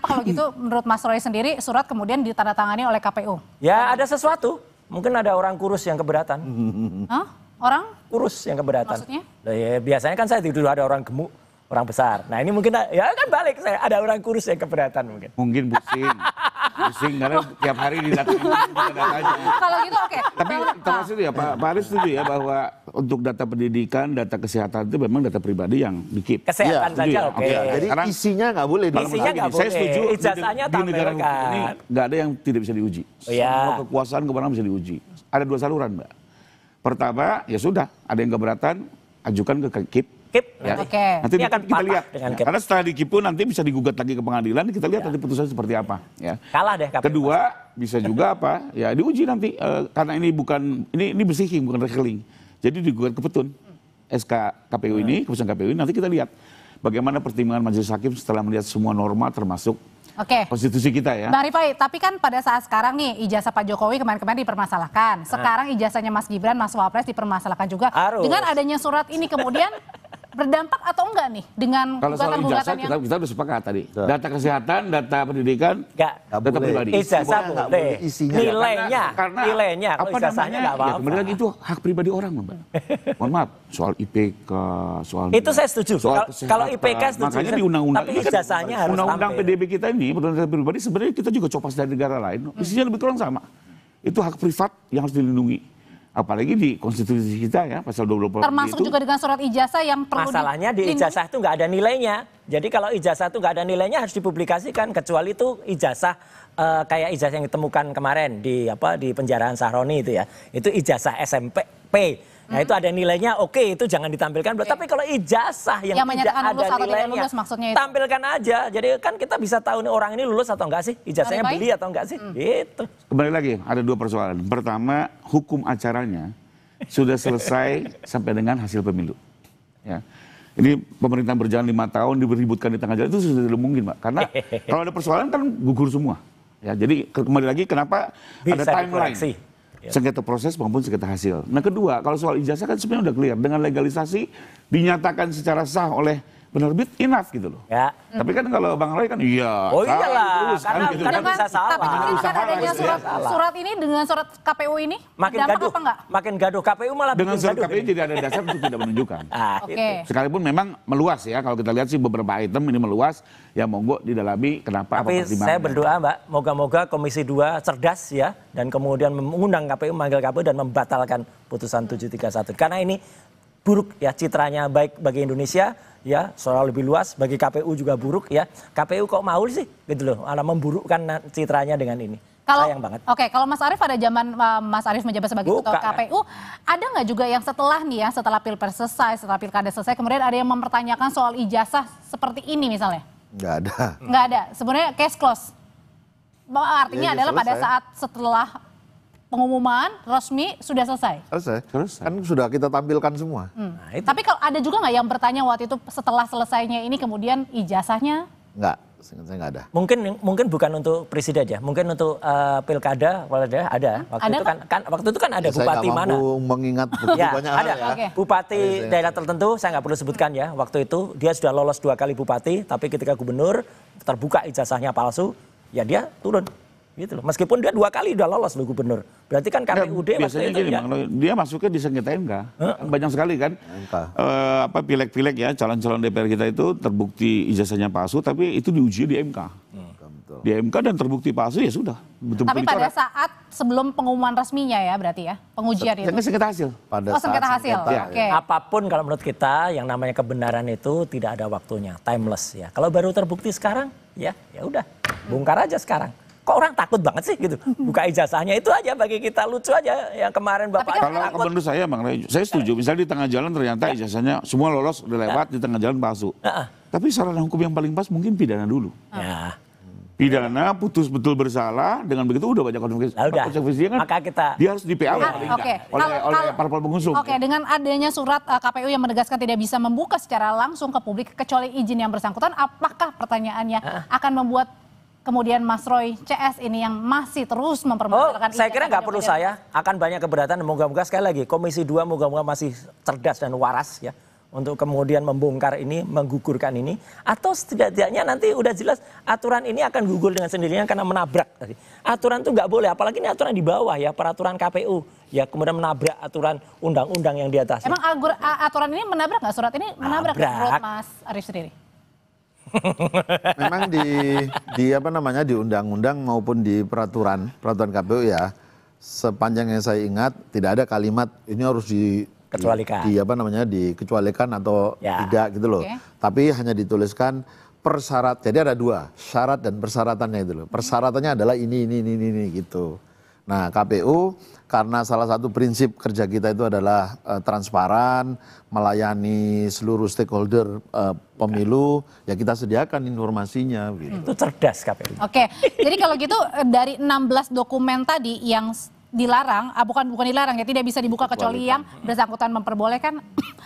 kalau gitu menurut Mas Roy sendiri surat kemudian ditandatangani oleh KPU? Ya ada sesuatu. Mungkin ada orang kurus yang keberatan. Hah? Orang? Kurus yang keberatan. Maksudnya? Nah, ya, biasanya kan saya tidur ada orang gemuk, orang besar. Nah ini mungkin ya kan balik, saya ada orang kurus yang keberatan mungkin. Mungkin pusing. Pusing karena tiap hari didatangin datanya. Kalau gitu oke. Tapi termasuk ya Pak Aris setuju ya bahwa untuk data pendidikan, data kesehatan itu memang data pribadi yang di-keep. Kesehatan saja ya? oke. Jadi Sekarang, isinya nggak boleh. Isinya nggak boleh. Saya setuju Ijazahnya di negara hukum ini nggak ada yang tidak bisa diuji. Semua kekuasaan kewenangan bisa diuji. Ada 2 saluran Mbak. Pertama ya sudah ada yang keberatan ajukan ke KIP. Ya. Nanti kita lihat. Karena setelah di KIP pun nanti bisa digugat lagi ke pengadilan, kita lihat nanti putusannya seperti apa. Ya. Kalah deh KPU. Kedua, bisa juga apa? Ya diuji nanti karena ini bukan ini bersihing bukan rekeling. Jadi digugat ke petun. SK KPU ini, keputusan KPU ini nanti kita lihat bagaimana pertimbangan majelis hakim setelah melihat semua norma termasuk konstitusi kita ya. Bang Rifai, tapi kan pada saat sekarang nih ijazah Pak Jokowi kemarin-kemarin dipermasalahkan. Sekarang ijazahnya Mas Gibran, Mas Wapres dipermasalahkan juga. Dengan adanya surat ini kemudian berdampak atau enggak nih dengan kalau soal ijazah kita udah sepakat tadi. Data kesehatan, data pendidikan, data pribadi. Ijazah boleh. Nilainya, nilainya. Kalau ijazahnya nggak apa-apa. Kembali lagi itu hak pribadi orang, Mbak. Mohon maaf, soal IPK, soal itu saya setuju. Kalau IPK setuju. Makanya di undang-undang tapi ijazahnya harus undang-undang PDB kita ini, data pribadi sebenarnya kita juga copas dari negara lain. Isinya lebih kurang sama. Itu hak privat yang harus dilindungi. Apalagi di konstitusi kita ya, pasal 20. Termasuk juga dengan surat ijazah yang perlu masalahnya di ijazah itu nggak ada nilainya. Jadi kalau ijazah itu nggak ada nilainya harus dipublikasikan. Kecuali itu ijazah kayak ijazah yang ditemukan kemarin di penjaraan Sahroni itu ya. Itu ijazah SMP. Nah itu ada nilainya, oke itu jangan ditampilkan. Tapi kalau ijazah yang tidak ada nilainya, lulus, maksudnya itu. Tampilkan aja. Jadi kan kita bisa tahu nih orang ini lulus atau enggak sih, ijazahnya beli atau enggak sih. Gitu. Kembali lagi, ada 2 persoalan. Pertama, hukum acaranya sudah selesai sampai dengan hasil pemilu. Ya. Ini pemerintahan berjalan 5 tahun, diributkan di tengah jalan, itu sudah tidak mungkin, Pak. Karena kalau ada persoalan kan gugur semua. Ya, jadi kembali lagi kenapa bisa ada timeline. Sengketa proses maupun sengketa hasil. Nah kedua, kalau soal ijazah kan sebenarnya udah clear. Dengan legalisasi dinyatakan secara sah oleh penerbit, enough gitu loh. Ya. Tapi kan kalau Bang Roy kan iya. Oh iyalah, terus, karena, kan, gitu. karena bisa salah. Tapi dengan adanya surat ini, dengan surat KPU ini, makin gaduh, apa enggak? Makin gaduh. KPU malah dengan surat gaduh, KPU tidak ada dasar untuk tidak menunjukkan. Oke. Sekalipun memang meluas ya, kalau kita lihat sih beberapa item ini meluas, ya monggo didalami kenapa. Tapi saya berdoa Mbak, moga-moga Komisi 2 cerdas ya, dan kemudian mengundang KPU, memanggil KPU dan membatalkan putusan 731. Karena ini buruk ya citranya, baik bagi Indonesia ya, soal lebih luas, bagi KPU juga buruk ya. KPU kok mau sih gitu loh, malah memburukkan citranya dengan ini. Sayang banget. Oke, kalau Mas Arief pada zaman Mas Arief menjabat sebagai ketua KPU, ada nggak juga yang setelah nih ya, setelah Pilpres selesai, setelah Pilkada selesai, kemudian ada yang mempertanyakan soal ijazah seperti ini misalnya? Nggak ada. Nggak ada, sebenarnya case close. Artinya adalah pada saat setelah pengumuman resmi sudah selesai. Selesai. Kan sudah kita tampilkan semua. Nah, tapi kalau ada juga nggak yang bertanya waktu itu setelah selesainya ini kemudian ijazahnya? Nggak, saya nggak ada. Mungkin bukan untuk presiden ya, mungkin untuk pilkada ada. Waktu itu kan ada ya, bupati saya mana? Mengingat ya, banyak ada. hal ya. Bupati daerah tertentu, saya nggak perlu sebutkan ya. Waktu itu dia sudah lolos 2 kali bupati, tapi ketika gubernur terbuka ijazahnya palsu, ya dia turun. Gitu loh. Meskipun dia 2 kali udah lolos loh gubernur. Berarti kan KPUD biasanya gini, dia masuknya di sengketa MK. Banyak sekali kan. Pileg-pileg ya, calon-calon DPR kita itu terbukti ijazahnya palsu, tapi itu diuji di MK. Di MK dan terbukti palsu ya sudah. Tapi pada saat sebelum pengumuman resminya ya berarti ya, pengujian itu. Sengketa hasil. Sengketa hasil. Oke. Apapun kalau menurut kita yang namanya kebenaran itu tidak ada waktunya, timeless ya. Kalau baru terbukti sekarang, ya udah, bongkar aja sekarang. Kok orang takut banget sih gitu? Buka ijazahnya itu aja bagi kita, lucu aja yang kemarin Bapak. Kalau menurut saya Bang Ray, saya setuju. Misalnya di tengah jalan ternyata ijazahnya semua lolos udah lewat, di tengah jalan palsu. Tapi sarana hukum yang paling pas mungkin pidana dulu. Pidana putus betul bersalah, dengan begitu udah banyak konsekuensi kan. Maka kita dia harus di PA oleh parpol pengusung. Oke, dengan adanya surat KPU yang menegaskan tidak bisa membuka secara langsung ke publik kecuali izin yang bersangkutan, apakah pertanyaannya akan membuat kemudian Mas Roy CS ini yang masih terus mempermasalahkan? Saya kira nggak perlu akan banyak keberatan. Moga-moga sekali lagi Komisi 2 moga-moga masih cerdas dan waras ya. untuk kemudian membongkar ini, menggugurkan ini, atau setidaknya nanti udah jelas aturan ini akan gugur dengan sendirinya karena menabrak. Aturan itu nggak boleh, apalagi ini aturan di bawah ya, peraturan KPU, ya kemudian menabrak aturan undang-undang yang di atas. Emang aturan ini menabrak nggak? Surat ini menabrak menurut Mas Arief sendiri? Memang di undang-undang maupun di peraturan KPU ya, sepanjang yang saya ingat tidak ada kalimat ini harus kecualikan. Dikecualikan atau tidak gitu loh. Tapi hanya dituliskan persyarat. Jadi ada dua, syarat dan persyaratannya itu loh. Persyaratannya adalah ini gitu. Nah, KPU karena salah satu prinsip kerja kita itu adalah transparan, melayani seluruh stakeholder pemilu, ya kita sediakan informasinya gitu. Itu cerdas KPU. Oke. Jadi kalau gitu dari 16 dokumen tadi yang dilarang, bukan dilarang ya, tidak bisa dibuka kecuali yang bersangkutan memperbolehkan,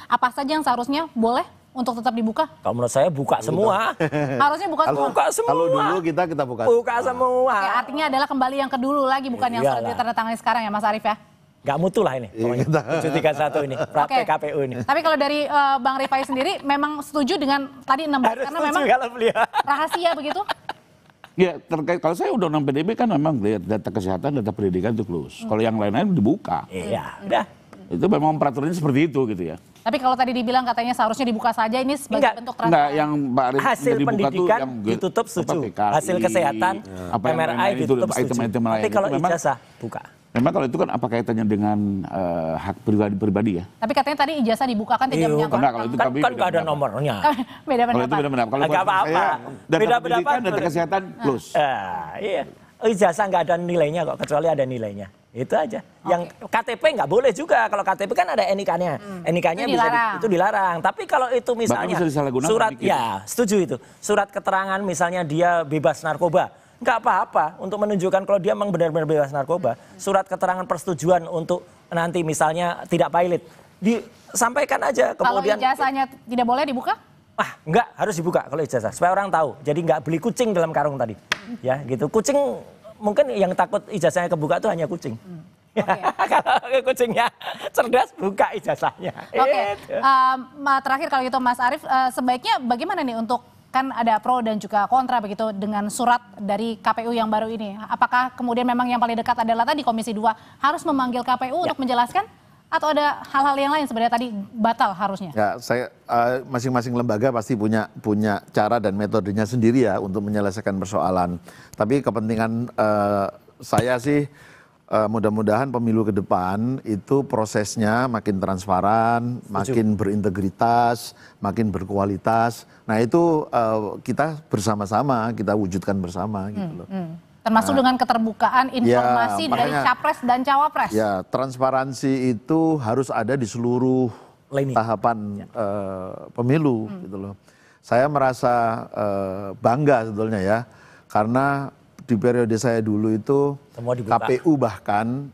apa saja yang seharusnya boleh untuk tetap dibuka? Kalau menurut saya buka semua. Harusnya buka semua. Buka semua. Kalau dulu kita buka. Buka semua. Oke, artinya adalah kembali yang kedulu lagi, bukan yang sudah ditandatangani sekarang ya Mas Arief ya? Nggak mutu lah ini, pokoknya 731 ini, praktek KPU ini. Tapi kalau dari Bang Rifai sendiri memang setuju dengan tadi 16 karena memang rahasia begitu? Ya terkait, kalau saya undang-undang PDB kan memang lihat data kesehatan, data pendidikan itu close. Kalau yang lain-lain dibuka. Iya, udah. Itu memang peraturannya seperti itu gitu ya. Tapi kalau tadi dibilang katanya seharusnya dibuka saja, ini sebagai bentuk transparansi. Enggak, yang Pak Arief hasil pendidikan yang ditutup setuju. Hasil kesehatan, MRI ditutup setuju. Tapi kalau ijazah buka. Memang kalau itu kan apa kaitannya dengan hak pribadi ya? Tapi katanya tadi ijazah dibuka kan tidak menyangkut. Kalau itu kan nggak ada nomornya. Beda pendapat. Kalau itu beda pendapat. Kalau nggak apa-apa. Beda pendapat. Data kesehatan plus. Iya. Ijazah nggak ada nilainya kok, kecuali ada nilainya. Itu aja. Yang KTP nggak boleh juga. Kalau KTP kan ada NIK-nya. NIK-nya itu dilarang. Tapi kalau itu misalnya surat, ya setuju itu. Surat keterangan misalnya dia bebas narkoba. Nggak apa-apa untuk menunjukkan kalau dia memang benar-benar bebas narkoba. Surat keterangan persetujuan untuk nanti misalnya tidak pilot. Disampaikan aja. Kemudian, kalau ijazahnya tidak boleh dibuka? Enggak, harus dibuka kalau ijazah. Supaya orang tahu. Jadi nggak beli kucing dalam karung tadi. Ya gitu. Kucing mungkin yang takut ijazahnya kebuka itu hanya kucing. Kalau kucingnya cerdas, buka ijazahnya. Oke. Terakhir kalau gitu Mas Arief, sebaiknya bagaimana nih untuk, kan ada pro dan juga kontra begitu dengan surat dari KPU yang baru ini. Apakah kemudian memang yang paling dekat adalah tadi Komisi 2 harus memanggil KPU untuk menjelaskan? Atau ada hal-hal yang lain sebenarnya tadi batal harusnya? Ya, saya masing-masing lembaga pasti punya cara dan metodenya sendiri ya untuk menyelesaikan persoalan. Tapi kepentingan saya sih mudah-mudahan pemilu ke depan itu prosesnya makin transparan, makin berintegritas, makin berkualitas. Nah itu kita bersama-sama, kita wujudkan bersama gitu loh. Termasuk dengan keterbukaan informasi dari capres dan cawapres. Ya, transparansi itu harus ada di seluruh tahapan pemilu gitu loh. Saya merasa bangga sebetulnya ya, karena di periode saya dulu itu KPU bahkan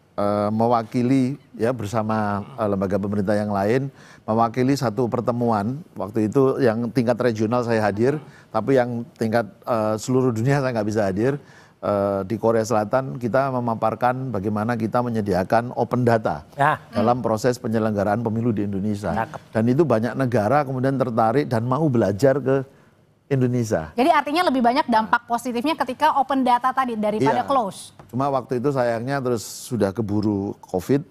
mewakili ya bersama lembaga pemerintah yang lain mewakili satu pertemuan waktu itu yang tingkat regional saya hadir, tapi yang tingkat seluruh dunia saya nggak bisa hadir. Di Korea Selatan kita memaparkan bagaimana kita menyediakan open data dalam proses penyelenggaraan pemilu di Indonesia. Dan itu banyak negara kemudian tertarik dan mau belajar ke Indonesia. Jadi artinya lebih banyak dampak positifnya ketika open data tadi daripada close. Cuma waktu itu sayangnya terus sudah keburu COVID,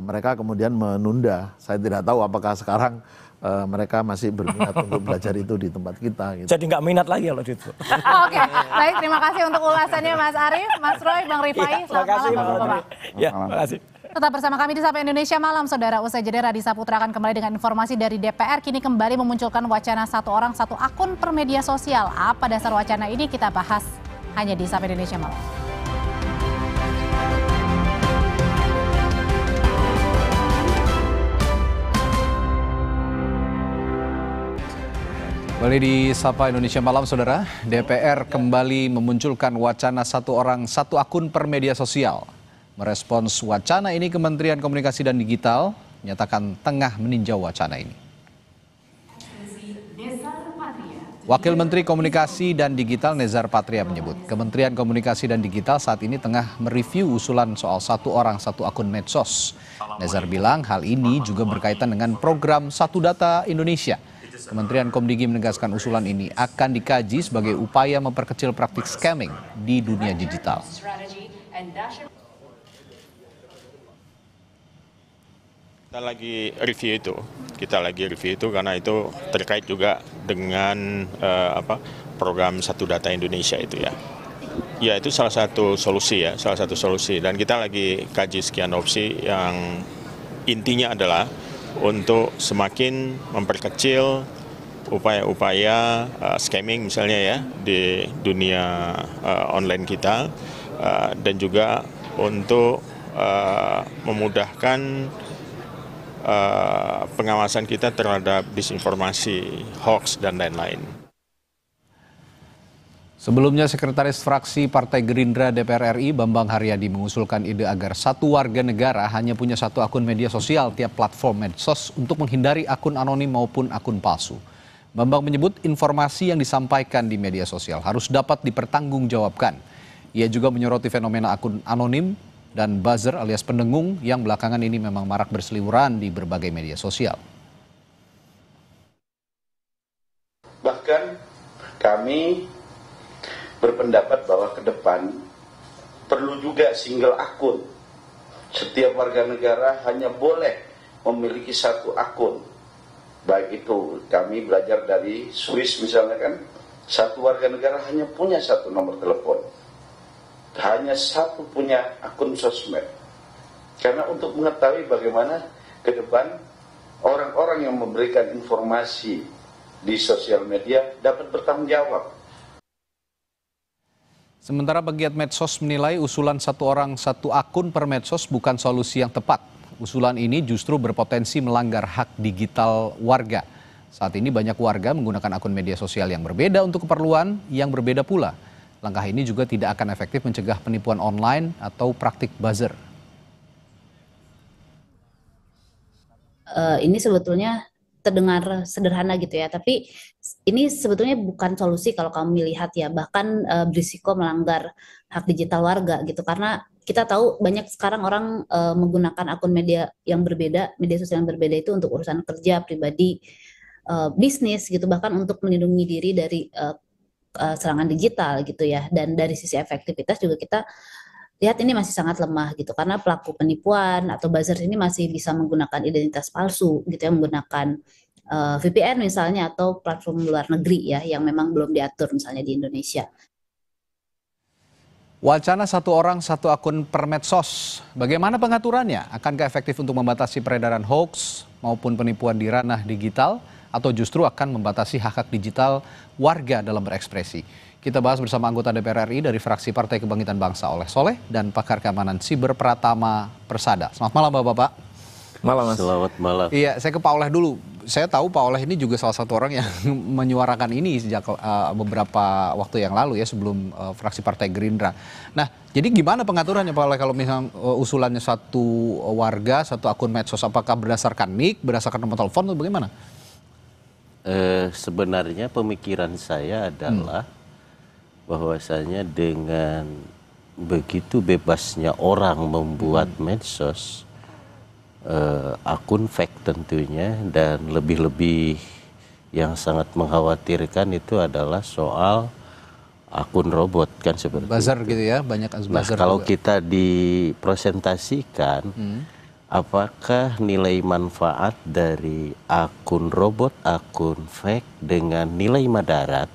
mereka kemudian menunda. Saya tidak tahu apakah sekarang mereka masih berminat untuk belajar itu di tempat kita. Gitu. Jadi nggak minat lagi kalau gitu. Oke, baik, terima kasih untuk ulasannya Mas Arief, Mas Roy, Bang Rifai. Selamat malam Bapak-Bapak. Ya, terima kasih. Tetap bersama kami di Sapa Indonesia Malam, Saudara. Usai jeda, Radisa Putra akan kembali dengan informasi dari DPR. Kini kembali memunculkan wacana satu orang satu akun per media sosial. Apa dasar wacana ini kita bahas hanya di Sapa Indonesia Malam. Kembali di Sapa Indonesia Malam, Saudara. DPR kembali memunculkan wacana satu orang satu akun per media sosial. Merespons wacana ini, Kementerian Komunikasi dan Digital menyatakan tengah meninjau wacana ini. Wakil Menteri Komunikasi dan Digital Nezar Patria menyebut, Kementerian Komunikasi dan Digital saat ini tengah mereview usulan soal satu orang satu akun medsos. Nezar bilang hal ini juga berkaitan dengan program Satu Data Indonesia. Kementerian Komdigi menegaskan usulan ini akan dikaji sebagai upaya memperkecil praktik scamming di dunia digital. Kita lagi review itu karena itu terkait juga dengan program Satu Data Indonesia itu ya. Ya itu salah satu solusi dan kita lagi kaji sekian opsi yang intinya adalah untuk semakin memperkecil upaya-upaya scamming misalnya ya di dunia online kita dan juga untuk memudahkan pengawasan kita terhadap disinformasi, hoax, dan lain-lain. Sebelumnya, Sekretaris Fraksi Partai Gerindra DPR RI Bambang Haryadi mengusulkan ide agar satu warga negara hanya punya satu akun media sosial tiap platform medsos untuk menghindari akun anonim maupun akun palsu. Bambang menyebut informasi yang disampaikan di media sosial harus dapat dipertanggungjawabkan. Ia juga menyoroti fenomena akun anonim dan buzzer alias pendengung yang belakangan ini memang marak berseliweran di berbagai media sosial. Bahkan kami berpendapat bahwa ke depan perlu juga single akun. Setiap warga negara hanya boleh memiliki satu akun. Baik itu kami belajar dari Swiss misalnya kan, satu warga negara hanya punya satu nomor telepon. Hanya satu punya akun sosmed. Karena untuk mengetahui bagaimana ke depan orang-orang yang memberikan informasi di sosial media dapat bertanggung jawab. Sementara pegiat medsos menilai usulan satu orang satu akun per medsos bukan solusi yang tepat. Usulan ini justru berpotensi melanggar hak digital warga. Saat ini banyak warga menggunakan akun media sosial yang berbeda untuk keperluan yang berbeda pula. Langkah ini juga tidak akan efektif mencegah penipuan online atau praktik buzzer. Ini sebetulnya terdengar sederhana gitu ya, tapi ini sebetulnya bukan solusi kalau kamu lihat ya, bahkan berisiko melanggar hak digital warga gitu, karena kita tahu banyak sekarang orang menggunakan akun media yang berbeda, media sosial yang berbeda itu untuk urusan kerja, pribadi, bisnis gitu, bahkan untuk melindungi diri dari serangan digital gitu ya. Dan dari sisi efektivitas juga kita lihat ini masih sangat lemah gitu, karena pelaku penipuan atau buzzer ini masih bisa menggunakan identitas palsu gitu ya, menggunakan VPN misalnya atau platform luar negeri ya yang memang belum diatur misalnya di Indonesia. Wacana satu orang satu akun per medsos, bagaimana pengaturannya? Akankah efektif untuk membatasi peredaran hoax maupun penipuan di ranah digital? Atau justru akan membatasi hak-hak digital warga dalam berekspresi? Kita bahas bersama anggota DPR RI dari fraksi Partai Kebangkitan Bangsa Oleh Soleh dan pakar keamanan siber Pratama Persada. Selamat malam Bapak-Bapak. Malam Mas. Selamat malam. Iya, saya ke Pak Oleh dulu. Saya tahu Pak Oleh ini juga salah satu orang yang menyuarakan ini sejak beberapa waktu yang lalu ya, sebelum fraksi Partai Gerindra. Nah, jadi gimana pengaturannya Pak Oleh kalau misalnya usulannya satu warga, satu akun medsos, apakah berdasarkan nik, berdasarkan nomor telepon atau bagaimana? Sebenarnya pemikiran saya adalah bahwasanya dengan begitu bebasnya orang membuat medsos, akun fake tentunya, dan lebih-lebih yang sangat mengkhawatirkan itu adalah soal akun robot kan seperti buzzer itu. Gitu ya, banyak buzzer. Nah, kalau juga kita dipresentasikan apakah nilai manfaat dari akun robot, akun fake dengan nilai madarat?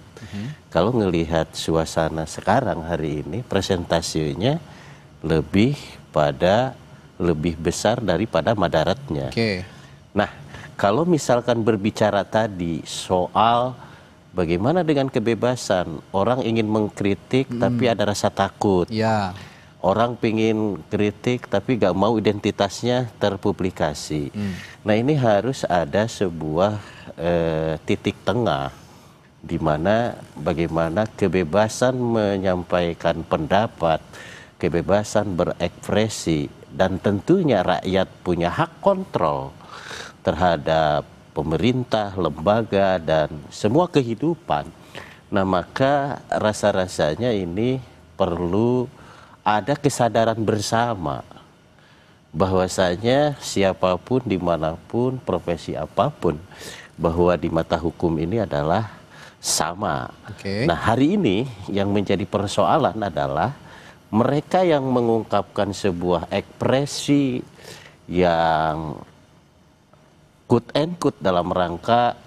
Kalau ngelihat suasana sekarang hari ini, presentasinya lebih besar daripada madaratnya. Nah, kalau misalkan berbicara tadi soal bagaimana dengan kebebasan, orang ingin mengkritik tapi ada rasa takut. Ya. Orang pingin kritik tapi gak mau identitasnya terpublikasi. Nah, ini harus ada sebuah titik tengah di mana bagaimana kebebasan menyampaikan pendapat, kebebasan berekspresi, dan tentunya rakyat punya hak kontrol terhadap pemerintah, lembaga, dan semua kehidupan Nah, maka rasa-rasanya ini perlu ada kesadaran bersama bahwasanya siapapun, dimanapun, profesi apapun, bahwa di mata hukum ini adalah sama. Nah, hari ini yang menjadi persoalan adalah mereka yang mengungkapkan sebuah ekspresi yang quote and quote dalam rangka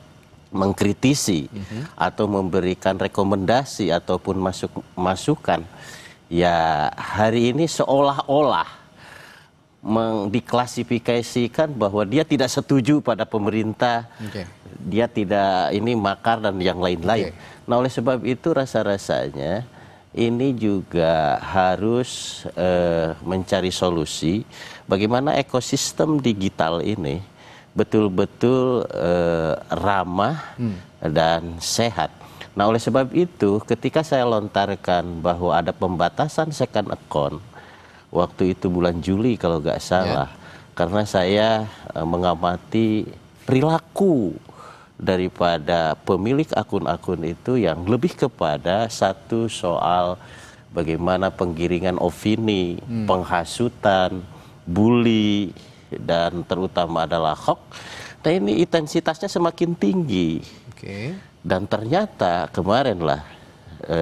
mengkritisi atau memberikan rekomendasi ataupun masukan, ya hari ini seolah-olah diklasifikasikan bahwa dia tidak setuju pada pemerintah, dia tidak ini makar dan yang lain-lain. Nah, oleh sebab itu rasa-rasanya ini juga harus mencari solusi bagaimana ekosistem digital ini betul-betul ramah dan sehat. Nah, oleh sebab itu ketika saya lontarkan bahwa ada pembatasan second account, waktu itu bulan Juli kalau nggak salah, karena saya mengamati perilaku daripada pemilik akun-akun itu yang lebih kepada satu soal bagaimana penggiringan opini, penghasutan, bully, dan terutama adalah hoax. Nah, ini intensitasnya semakin tinggi. Dan ternyata kemarin lah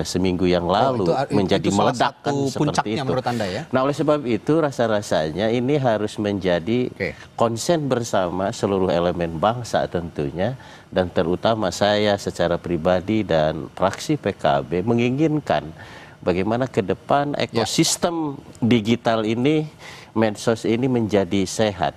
seminggu yang lalu menjadi meledakan seperti itu. Menurut Anda, ya? Nah, oleh sebab itu rasa-rasanya ini harus menjadi konsen bersama seluruh elemen bangsa tentunya, dan terutama saya secara pribadi dan fraksi PKB menginginkan bagaimana ke depan ekosistem digital ini, medsos ini menjadi sehat.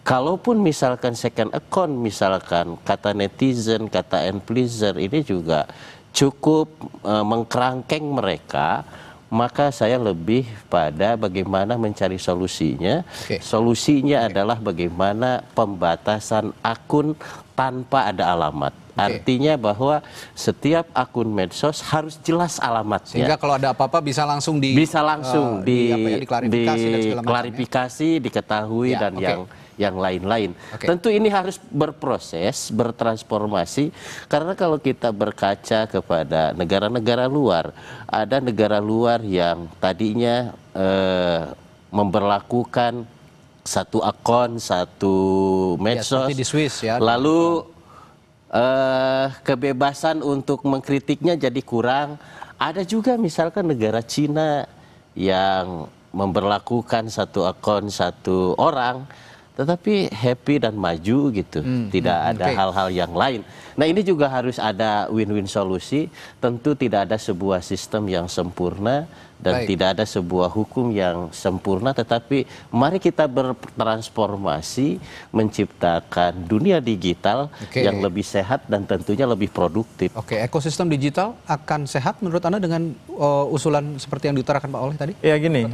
Kalaupun misalkan second account, misalkan kata netizen, kata pleaser ini juga cukup mengkerangkeng mereka, maka saya lebih pada bagaimana mencari solusinya. Solusinya adalah bagaimana pembatasan akun tanpa ada alamat. Artinya bahwa setiap akun medsos harus jelas alamatnya. Sehingga kalau ada apa-apa bisa langsung diklarifikasi, diketahui dan yang lain-lain. Tentu ini harus berproses, bertransformasi, karena kalau kita berkaca kepada negara-negara luar, ada negara luar yang tadinya memberlakukan satu akun, satu medsos, seperti di Swiss, ya. Lalu kebebasan untuk mengkritiknya jadi kurang. Ada juga misalkan negara Cina yang memberlakukan satu akun satu orang, tetapi happy dan maju gitu, tidak ada hal-hal yang lain. Nah, ini juga harus ada win-win solusi. Tentu tidak ada sebuah sistem yang sempurna dan tidak ada sebuah hukum yang sempurna, tetapi mari kita bertransformasi menciptakan dunia digital yang lebih sehat dan tentunya lebih produktif. Ekosistem digital akan sehat menurut Anda dengan usulan seperti yang diutarakan Pak Oleh tadi? Ya gini,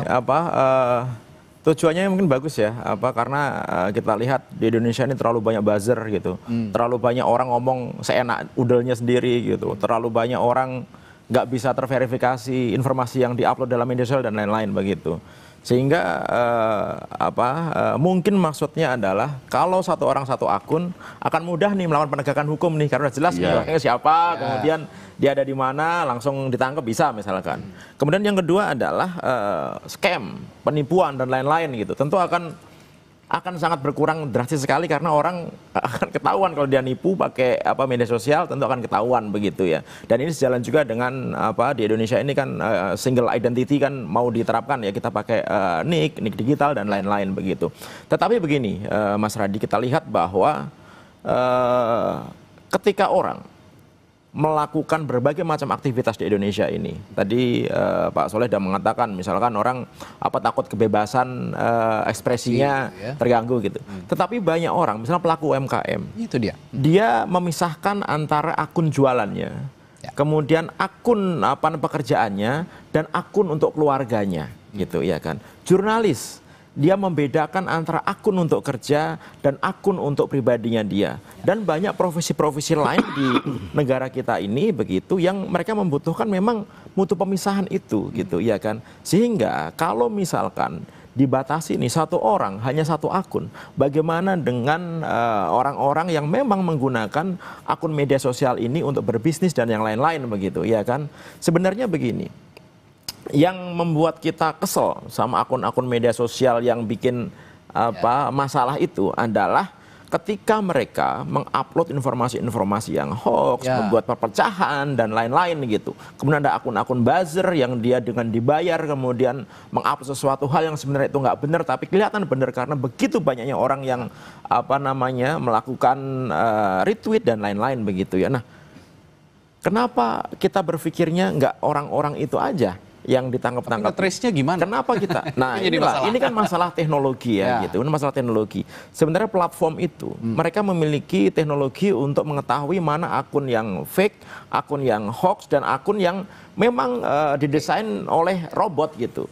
tujuannya mungkin bagus ya, karena kita lihat di Indonesia ini terlalu banyak buzzer gitu, terlalu banyak orang ngomong seenak udelnya sendiri gitu, terlalu banyak orang nggak bisa terverifikasi informasi yang diupload dalam media sosial dan lain-lain begitu. Sehingga mungkin maksudnya adalah kalau satu orang satu akun akan mudah nih melawan penegakan hukum nih, karena jelas orangnya siapa, kemudian dia ada di mana, langsung ditangkap bisa misalkan. Kemudian yang kedua adalah scam, penipuan dan lain-lain gitu. Tentu akan sangat berkurang drastis sekali, karena orang akan ketahuan kalau dia nipu pakai media sosial, tentu akan ketahuan begitu ya. Dan ini sejalan juga dengan di Indonesia ini kan single identity kan mau diterapkan ya, kita pakai nick digital dan lain-lain begitu. Tetapi begini Mas Radi, kita lihat bahwa ketika orang melakukan berbagai macam aktivitas di Indonesia ini. Tadi Pak Soleh sudah mengatakan misalkan orang takut kebebasan ekspresinya terganggu gitu. Tetapi banyak orang, misalnya pelaku UMKM, itu dia memisahkan antara akun jualannya, kemudian akun pekerjaannya dan akun untuk keluarganya gitu ya kan. Jurnalis, dia membedakan antara akun untuk kerja dan akun untuk pribadinya dia. Dan banyak profesi-profesi lain di negara kita ini begitu yang mereka membutuhkan memang mutu pemisahan itu gitu ya kan. Sehingga kalau misalkan dibatasi nih satu orang hanya satu akun. Bagaimana dengan orang-orang yang memang menggunakan akun media sosial ini untuk berbisnis dan yang lain-lain begitu, ya kan? Sebenarnya begini, yang membuat kita kesel sama akun-akun media sosial yang bikin masalah itu adalah ketika mereka mengupload informasi-informasi yang hoax, membuat perpecahan dan lain-lain gitu. Kemudian ada akun-akun buzzer yang dia dengan dibayar kemudian mengupload sesuatu hal yang sebenarnya itu nggak benar tapi kelihatan benar karena begitu banyaknya orang yang melakukan retweet dan lain-lain begitu ya. Nah, kenapa kita berpikirnya nggak orang-orang itu aja yang ditangkap-tangkap? Trace-nya gimana? Kenapa kita? Nah, ini kan masalah teknologi ya, gitu. Ini masalah teknologi. Sebenarnya platform itu mereka memiliki teknologi untuk mengetahui mana akun yang fake, akun yang hoax dan akun yang memang didesain oleh robot gitu.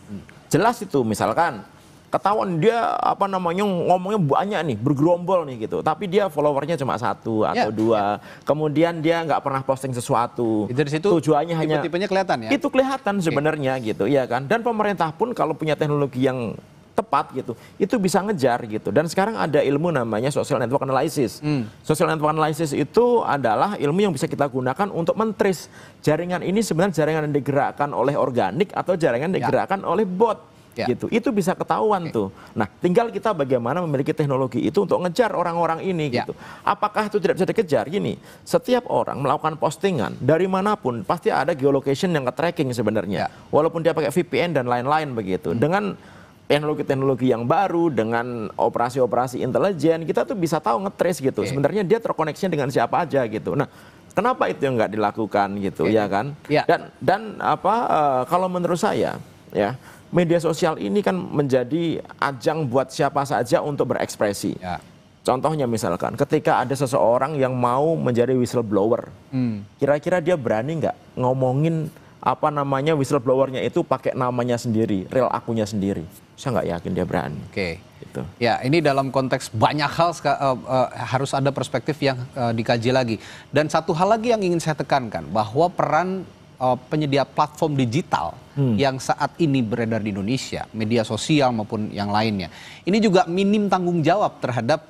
Jelas itu misalkan ketahuan dia ngomongnya banyak nih, bergerombol nih gitu, tapi dia followernya cuma 1 atau 2, kemudian dia nggak pernah posting sesuatu, dari situ tujuannya hanya tipe-tipenya kelihatan ya, itu kelihatan sebenarnya gitu, ya kan. Dan pemerintah pun kalau punya teknologi yang tepat gitu, itu bisa ngejar gitu. Dan sekarang ada ilmu namanya social network analysis. Social network analysis itu adalah ilmu yang bisa kita gunakan untuk mentrace jaringan ini sebenarnya jaringan yang digerakkan oleh organik atau jaringan yang digerakkan oleh bot. Gitu. Itu bisa ketahuan tuh. Nah, tinggal kita bagaimana memiliki teknologi itu untuk ngejar orang-orang ini gitu. Apakah itu tidak bisa dikejar? Gini, setiap orang melakukan postingan dari manapun pasti ada geolocation yang ke-tracking sebenarnya. Walaupun dia pakai VPN dan lain-lain begitu. Dengan teknologi-teknologi yang baru, dengan operasi-operasi intelijen, kita tuh bisa tahu nge-trace gitu. Sebenarnya dia terkoneksi dengan siapa aja gitu. Nah, kenapa itu yang nggak dilakukan gitu, ya kan? Dan kalau menurut saya, ya, media sosial ini kan menjadi ajang buat siapa saja untuk berekspresi. Contohnya misalkan ketika ada seseorang yang mau menjadi whistleblower, kira-kira dia berani nggak ngomongin whistleblowernya itu pakai namanya sendiri, real akunnya sendiri? Saya nggak yakin dia berani. Gitu. Ya, ini dalam konteks banyak hal harus ada perspektif yang dikaji lagi. Dan satu hal lagi yang ingin saya tekankan bahwa peran penyedia platform digital yang saat ini beredar di Indonesia, media sosial maupun yang lainnya, ini juga minim tanggung jawab terhadap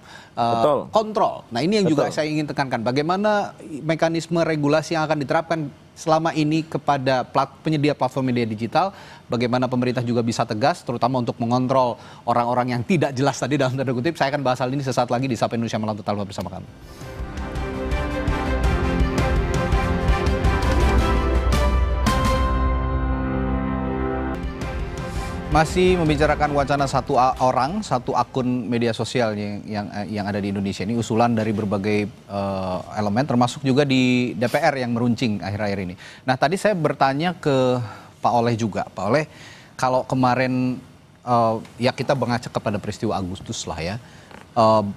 kontrol. Nah, ini yang juga saya ingin tekankan. Bagaimana mekanisme regulasi yang akan diterapkan selama ini kepada penyedia platform media digital, bagaimana pemerintah juga bisa tegas, terutama untuk mengontrol orang-orang yang tidak jelas tadi dalam tanda kutip. Saya akan bahas hal ini sesaat lagi di Sapa Indonesia Malam. Tetaplah bersama kami. Masih membicarakan wacana satu orang, satu akun media sosial yang ada di Indonesia. Ini usulan dari berbagai elemen, termasuk juga di DPR yang meruncing akhir-akhir ini. Nah, tadi saya bertanya ke Pak Oleh juga. Pak Oleh, kalau kemarin ya kita mengacu kepada peristiwa Agustus lah ya,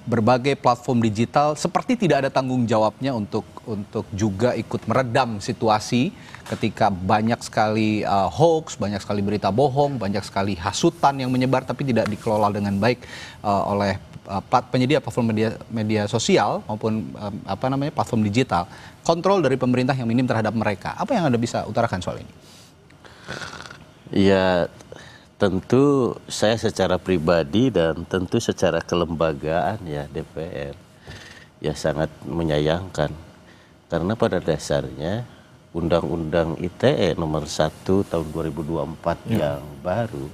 berbagai platform digital seperti tidak ada tanggung jawabnya untuk juga ikut meredam situasi ketika banyak sekali hoax, banyak sekali berita bohong, banyak sekali hasutan yang menyebar tapi tidak dikelola dengan baik oleh penyedia platform media sosial maupun platform digital. Kontrol dari pemerintah yang minim terhadap mereka. Apa yang Anda bisa utarakan soal ini? Ya, tentu saya secara pribadi dan tentu secara kelembagaan ya DPR ya sangat menyayangkan, karena pada dasarnya Undang-Undang ITE nomor 1 tahun 2024 yang baru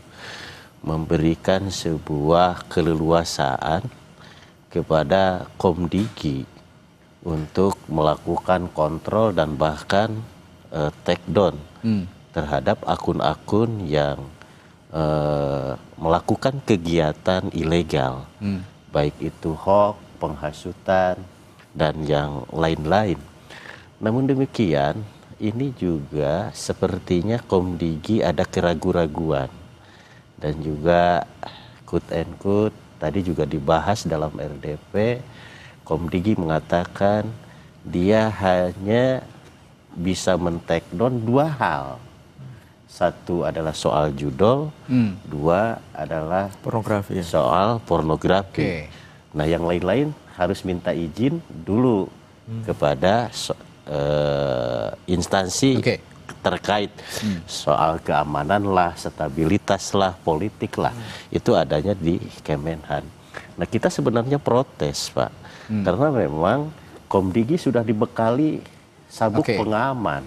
memberikan sebuah keleluasaan kepada Komdigi untuk melakukan kontrol dan bahkan take down terhadap akun-akun yang melakukan kegiatan ilegal, baik itu hoax, penghasutan, dan yang lain-lain. Namun demikian, ini juga sepertinya Komdigi ada keraguan-raguan dan juga quote and quote tadi juga dibahas dalam RDP. Komdigi mengatakan dia hanya bisa men-take down 2 hal. Satu adalah soal judul, 2 adalah pornografi. Soal pornografi. Nah, yang lain-lain harus minta izin dulu kepada instansi terkait soal keamanan lah, stabilitas lah, politik lah, itu adanya di Kemenhan. Nah kita sebenarnya protes Pak, karena memang Komdigi sudah dibekali sabuk pengaman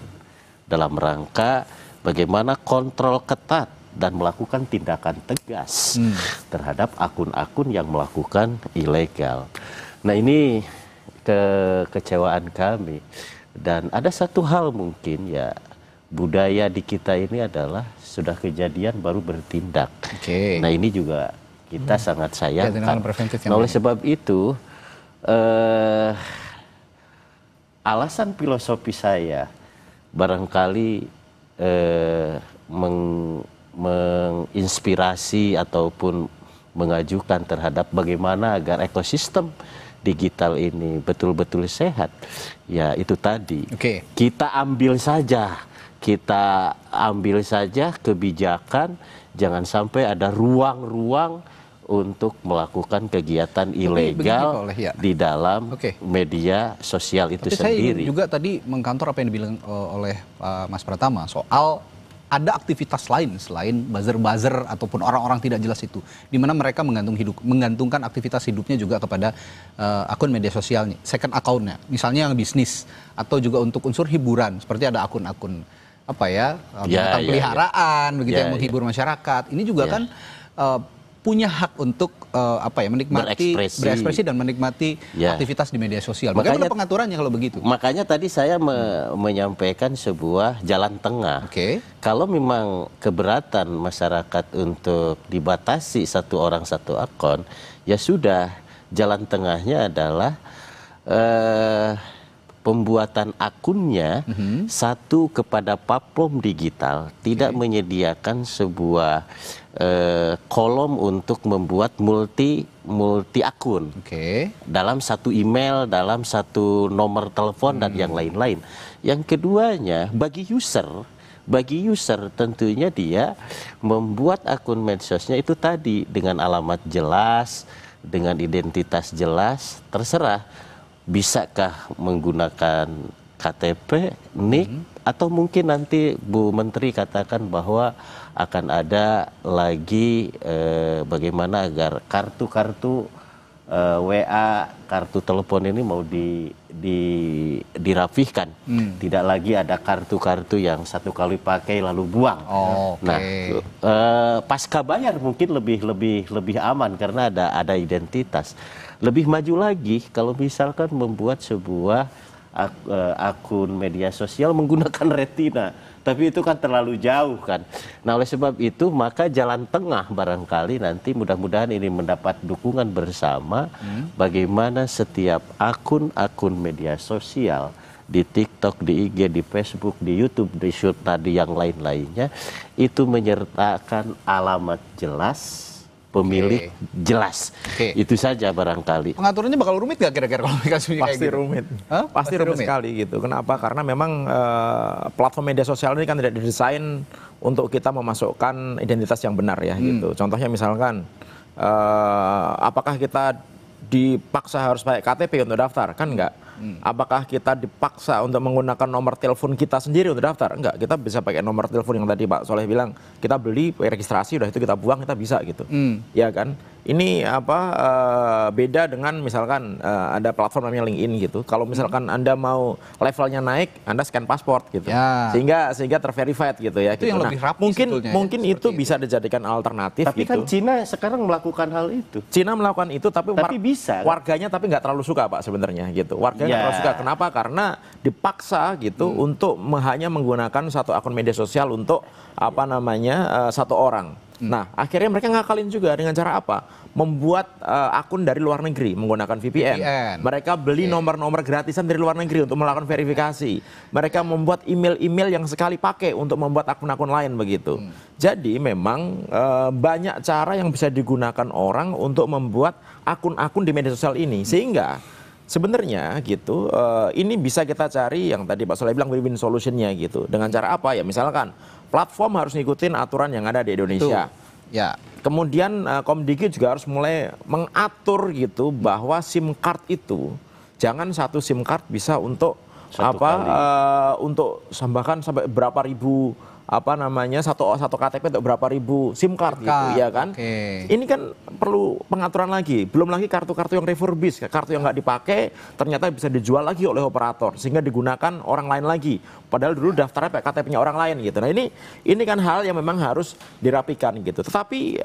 dalam rangka bagaimana kontrol ketat dan melakukan tindakan tegas terhadap akun-akun yang melakukan ilegal. Nah ini kekecewaan kami. Dan ada satu hal mungkin ya, budaya di kita ini adalah sudah kejadian baru bertindak. Nah ini juga kita sangat sayangkan. Nah oleh sebab itu alasan filosofi saya barangkali menginspirasi ataupun mengajukan terhadap bagaimana agar ekosistem digital ini betul-betul sehat. Ya itu tadi, kita ambil saja kebijakan, jangan sampai ada ruang-ruang untuk melakukan kegiatan ilegal di dalam media sosial itu sendiri. Saya juga tadi mengkantor apa yang dibilang oleh Mas Pratama soal ada aktivitas lain selain buzzer-buzzer ataupun orang-orang tidak jelas itu, di mana mereka menggantungkan aktivitas hidupnya juga kepada akun media sosialnya, second account-nya, misalnya yang bisnis atau juga untuk unsur hiburan, seperti ada akun-akun binatang peliharaan, begitu yang menghibur masyarakat. Ini juga kan punya hak untuk menikmati, berekspresi dan menikmati aktivitas di media sosial. Bagaimana pengaturannya kalau begitu? Makanya tadi saya menyampaikan sebuah jalan tengah. Kalau memang keberatan masyarakat untuk dibatasi satu orang satu akun, ya sudah, jalan tengahnya adalah pembuatan akunnya satu kepada platform digital, tidak menyediakan sebuah kolom untuk membuat multi akun dalam satu email, dalam satu nomor telepon dan yang lain-lain. Yang keduanya bagi user tentunya dia membuat akun medsosnya itu tadi dengan alamat jelas, dengan identitas jelas, terserah. Bisakah menggunakan KTP, NIK, atau mungkin nanti Bu Menteri katakan bahwa akan ada lagi bagaimana agar kartu-kartu WA, kartu telepon ini mau dirapihkan. Tidak lagi ada kartu-kartu yang satu kali pakai lalu buang. Nah, pasca bayar mungkin lebih aman karena ada identitas. Lebih maju lagi kalau misalkan membuat sebuah akun media sosial menggunakan retina, tapi itu kan terlalu jauh kan. Nah oleh sebab itu maka jalan tengah barangkali nanti mudah-mudahan ini mendapat dukungan bersama, bagaimana setiap akun-akun media sosial di TikTok, di IG, di Facebook, di YouTube, di Shoot tadi yang lain-lainnya itu menyertakan alamat jelas, pemilik jelas. Itu saja barangkali. Pengaturannya bakal rumit gak kira-kira kalau kayak Pasti gitu? rumit. Pasti rumit sekali gitu. Kenapa? Karena memang platform media sosial ini kan tidak didesain untuk kita memasukkan identitas yang benar ya gitu. Contohnya misalkan apakah kita dipaksa harus pakai KTP untuk daftar? Kan enggak. Apakah kita dipaksa untuk menggunakan nomor telepon kita sendiri untuk daftar? Enggak, kita bisa pakai nomor telepon yang tadi Pak Soleh bilang, kita beli registrasi udah itu kita buang, kita bisa gitu. Ya kan? Ini beda dengan misalkan ada platform namanya LinkedIn gitu. Kalau misalkan Anda mau levelnya naik, Anda scan pasport gitu. Sehingga terverified gitu ya. Itu gitu. yang lebih rapi mungkin itu bisa dijadikan alternatif. Tapi gitu. kan Cina sekarang melakukan hal itu. Cina melakukan itu tapi bisa warganya tapi nggak terlalu suka Pak sebenarnya gitu. Warganya nggak terlalu suka. Kenapa? Karena dipaksa gitu untuk hanya menggunakan satu akun media sosial untuk satu orang. Nah, akhirnya mereka ngakalin juga dengan cara apa? Membuat akun dari luar negeri menggunakan VPN. Mereka beli nomor-nomor gratisan dari luar negeri untuk melakukan verifikasi. Mereka membuat email-email yang sekali pakai untuk membuat akun-akun lain begitu. Jadi memang banyak cara yang bisa digunakan orang untuk membuat akun-akun di media sosial ini. Sehingga sebenarnya gitu, ini bisa kita cari yang tadi Pak Soleh bilang win-win solutionnya gitu. Dengan cara apa ya? Misalkan platform harus ngikutin aturan yang ada di Indonesia. Ya. Kemudian Komdigi juga harus mulai mengatur gitu bahwa SIM card itu jangan satu SIM card bisa untuk untuk bahkan sampai berapa ribu satu KTP untuk berapa ribu SIM card gitu ya kan. Ini kan perlu pengaturan lagi. Belum lagi kartu-kartu yang refurbish, kartu yang nggak dipakai ternyata bisa dijual lagi oleh operator sehingga digunakan orang lain lagi. Padahal dulu daftarnya pakai KTP-nya orang lain gitu. Nah ini kan hal yang memang harus dirapikan gitu. Tetapi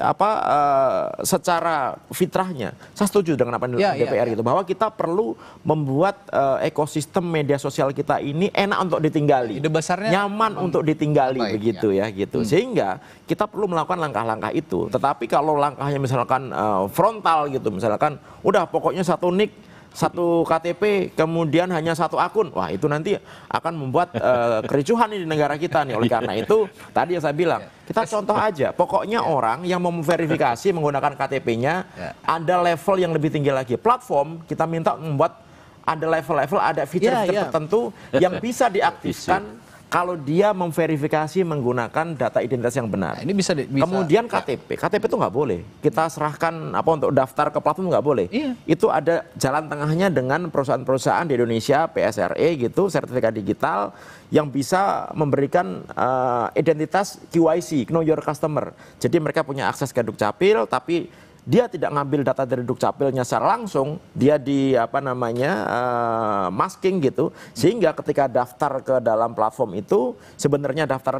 secara fitrahnya saya setuju dengan apa yang DPR itu, bahwa kita perlu membuat ekosistem media sosial kita ini enak untuk ditinggali, nyaman untuk ditinggali. Begitu ya gitu. Sehingga kita perlu melakukan langkah-langkah itu. Tetapi kalau langkahnya misalkan frontal gitu, misalkan udah pokoknya satu nik, satu KTP, kemudian hanya satu akun, wah itu nanti akan membuat kericuhan di negara kita nih. Oleh karena itu tadi yang saya bilang, kita contoh aja, pokoknya orang yang mau memverifikasi menggunakan KTP-nya ada level yang lebih tinggi lagi. Platform kita minta membuat ada level-level, ada fitur-fitur tertentu yang bisa diaktifkan kalau dia memverifikasi menggunakan data identitas yang benar. Nah, ini bisa. Kemudian KTP itu nggak boleh. Kita serahkan untuk daftar ke platform nggak boleh. Itu ada jalan tengahnya dengan perusahaan-perusahaan di Indonesia, PSRE gitu, sertifikat digital yang bisa memberikan identitas QIC, Know Your Customer. Jadi mereka punya akses ke Dukcapil, tapi dia tidak ngambil data dari Dukcapilnya secara langsung, dia di masking gitu, sehingga ketika daftar ke dalam platform itu sebenarnya daftar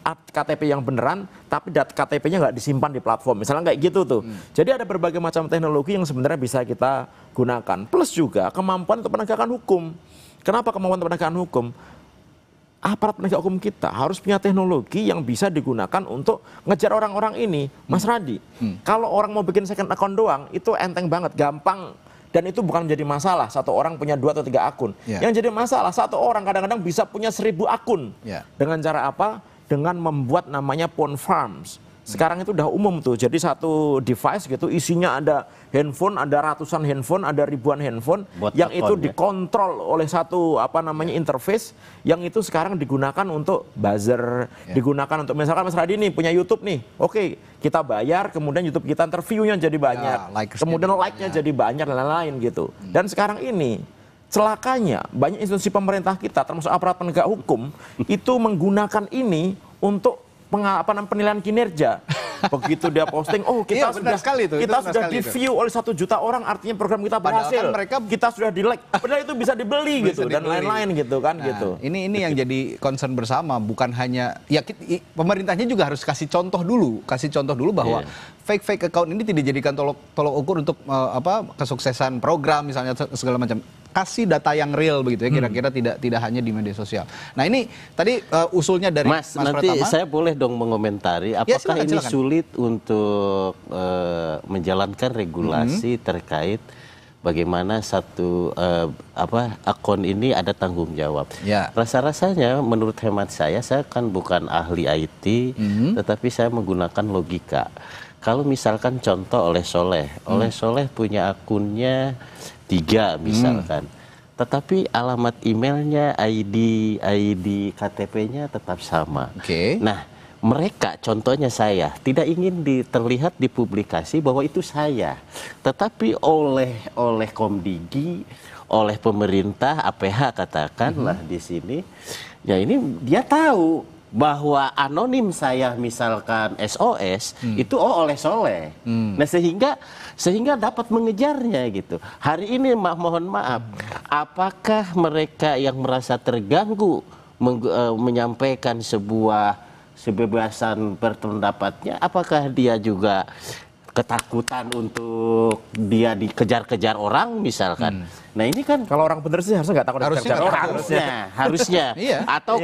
KTP yang beneran, tapi data KTP-nya nggak disimpan di platform, misalnya kayak gitu tuh. Jadi ada berbagai macam teknologi yang sebenarnya bisa kita gunakan, plus juga kemampuan untuk penegakan hukum. Kenapa kemampuan penegakan hukum? Aparat penegak hukum kita harus punya teknologi yang bisa digunakan untuk ngejar orang-orang ini. Mas Radi, kalau orang mau bikin second account doang, itu enteng banget, gampang. Dan itu bukan menjadi masalah, satu orang punya 2 atau 3 akun. Yang jadi masalah, satu orang kadang-kadang bisa punya 1000 akun. Dengan cara apa? Dengan membuat namanya phone farms. Sekarang itu udah umum tuh, jadi satu device gitu isinya ada handphone, ada ratusan handphone, ada ribuan handphone yang itu dikontrol oleh satu interface yang itu sekarang digunakan untuk buzzer, digunakan untuk misalkan Mas Radi nih punya YouTube nih, oke kita bayar, kemudian YouTube kita view-nya jadi banyak, kemudian like-nya jadi banyak dan lain-lain gitu. Dan sekarang ini celakanya banyak institusi pemerintah kita termasuk aparat penegak hukum itu menggunakan ini untuk penilaian kinerja. Begitu dia posting, oh kita sudah di-view oleh 1 juta orang, artinya program kita berhasil. Kita sudah di-like. Padahal itu bisa dibeli gitu dan lain-lain gitu kan gitu. Ini yang jadi concern bersama, bukan hanya pemerintahnya juga harus kasih contoh dulu bahwa fake account ini tidak dijadikan tolok ukur untuk kesuksesan program misalnya segala macam. Kasih data yang real begitu ya, kira-kira tidak hanya di media sosial. Nah ini tadi usulnya dari Mas nanti Pratama. Saya boleh dong mengomentari apakah silakan. Sulit untuk menjalankan regulasi terkait bagaimana satu akun ini ada tanggung jawab. Rasa-rasanya menurut hemat saya kan bukan ahli IT, tetapi saya menggunakan logika. Kalau misalkan contoh oleh Soleh punya akunnya 3 misalkan, tetapi alamat emailnya, ID KTP-nya tetap sama. Nah, mereka contohnya saya tidak ingin terlihat di publikasi bahwa itu saya, tetapi oleh Komdigi, oleh pemerintah APH katakanlah di sini, ya ini dia tahu bahwa anonim saya misalkan SOS itu oleh Soleh. Nah sehingga dapat mengejarnya gitu. Hari ini mohon maaf, apakah mereka yang merasa terganggu menyampaikan sebuah kebebasan berpendapatnya, apakah dia juga ketakutan untuk dia dikejar-kejar orang misalkan. Nah ini kan kalau orang bener sih harusnya nggak takut dikejar orang. Harusnya. Atau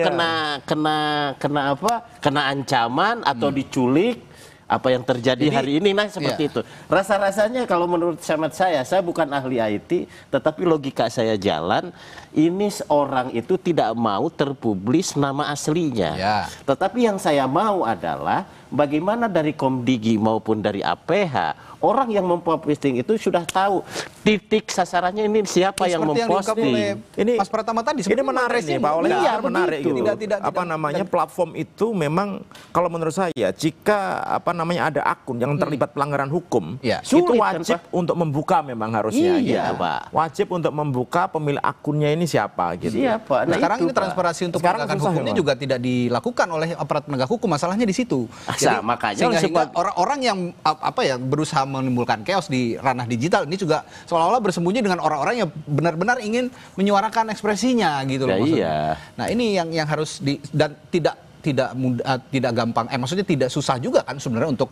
kena ancaman atau diculik, apa yang terjadi hari ini, nah seperti itu. Rasa-rasanya kalau menurut hemat saya bukan ahli IT, tetapi logika saya jalan, ini orang itu tidak mau terpublis nama aslinya. Tetapi yang saya mau adalah bagaimana dari Komdigi maupun dari APH, orang yang memposting itu sudah tahu titik sasarannya ini siapa yang memposting. Ini Mas Pratama tadi ini menarik nih Pak Oleh, iya, menarik gitu. Tidak, Namanya platform itu memang kalau menurut saya jika ada akun yang terlibat pelanggaran hukum, itu wajib untuk membuka memang harusnya. Iya, gitu. Pak. Wajib untuk membuka pemilik akunnya ini siapa gitu. Siapa? Nah, sekarang ini transparansi untuk penegakan hukumnya juga tidak dilakukan oleh aparat penegak hukum. Masalahnya di situ. Jadi, makanya sehingga orang-orang yang berusaha menimbulkan chaos di ranah digital ini juga seolah-olah bersembunyi dengan orang-orang yang benar-benar ingin menyuarakan ekspresinya gitu loh maksudnya. Nah, ini yang harus dan tidak gampang, maksudnya tidak susah juga kan sebenarnya untuk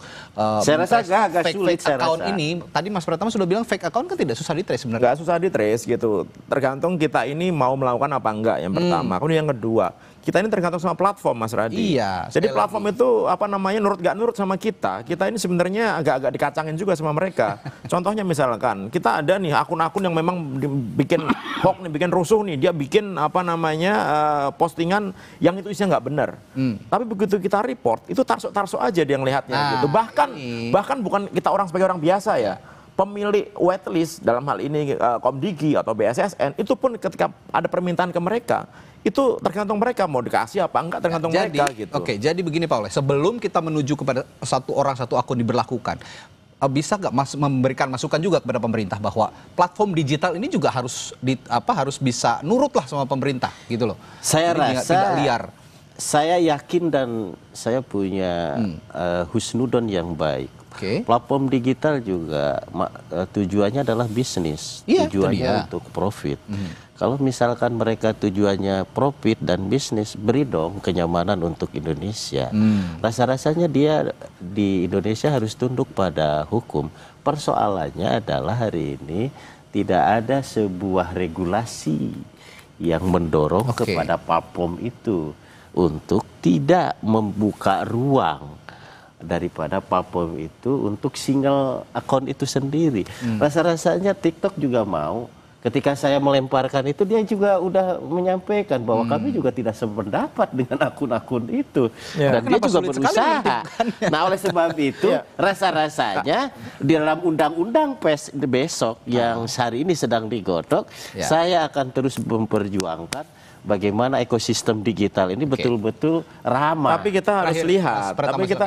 saya rasa agak sulit fake account ini. Tadi Mas Pratama sudah bilang fake account kan tidak susah di-trace sebenarnya. Nggak susah di-trace gitu. Tergantung kita ini mau melakukan apa enggak yang pertama. Kemudian yang kedua, kita ini tergantung sama platform Mas Radi. Iya. Jadi platform itu nurut gak nurut sama kita. Kita ini sebenarnya agak-agak dikacangin juga sama mereka. Contohnya misalkan kita ada nih akun-akun yang memang bikin hoax nih, bikin rusuh nih. Dia bikin postingan yang itu isinya nggak benar. Tapi begitu kita report, itu tarsuk-tarsuk aja dia ngelihatnya gitu. Bahkan bukan kita sebagai orang biasa ya. Pemilik whitelist dalam hal ini Komdigi atau BSSN itu pun ketika ada permintaan ke mereka itu tergantung mereka mau dikasih apa enggak, tergantung mereka gitu. Oke, jadi begini Pak Oleh, sebelum kita menuju kepada satu akun diberlakukan, bisa nggak memberikan masukan juga kepada pemerintah bahwa platform digital ini juga harus bisa nurut lah sama pemerintah gitu loh. Saya jadi rasa tidak liar. Saya yakin dan saya punya husnudon yang baik. Platform digital juga tujuannya adalah bisnis, tujuannya untuk profit. Kalau misalkan mereka tujuannya profit dan bisnis, beri dong kenyamanan untuk Indonesia. Rasa-rasanya dia di Indonesia harus tunduk pada hukum. Persoalannya adalah hari ini tidak ada sebuah regulasi yang mendorong kepada platform itu untuk tidak membuka ruang daripada platform itu untuk single account itu sendiri. Rasa-rasanya TikTok juga mau. Ketika saya melemparkan itu, dia juga udah menyampaikan bahwa kami juga tidak sependapat dengan akun-akun itu. Dan dia juga berusaha. Nah, oleh sebab itu, rasa-rasanya di dalam undang-undang besok yang hari ini sedang digodok, saya akan terus memperjuangkan bagaimana ekosistem digital ini betul-betul ramah. Tapi kita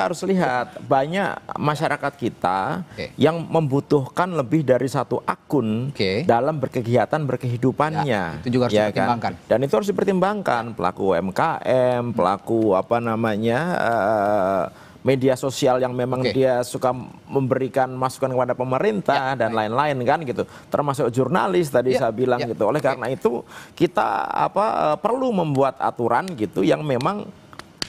harus lihat, banyak masyarakat kita yang membutuhkan lebih dari satu akun dalam berkegiatan berkehidupannya. Itu juga harus dipertimbangkan. Dan itu harus dipertimbangkan pelaku UMKM, pelaku media sosial yang memang dia suka memberikan masukan kepada pemerintah dan lain-lain kan gitu, termasuk jurnalis tadi saya bilang gitu. Oleh karena itu kita perlu membuat aturan gitu yang memang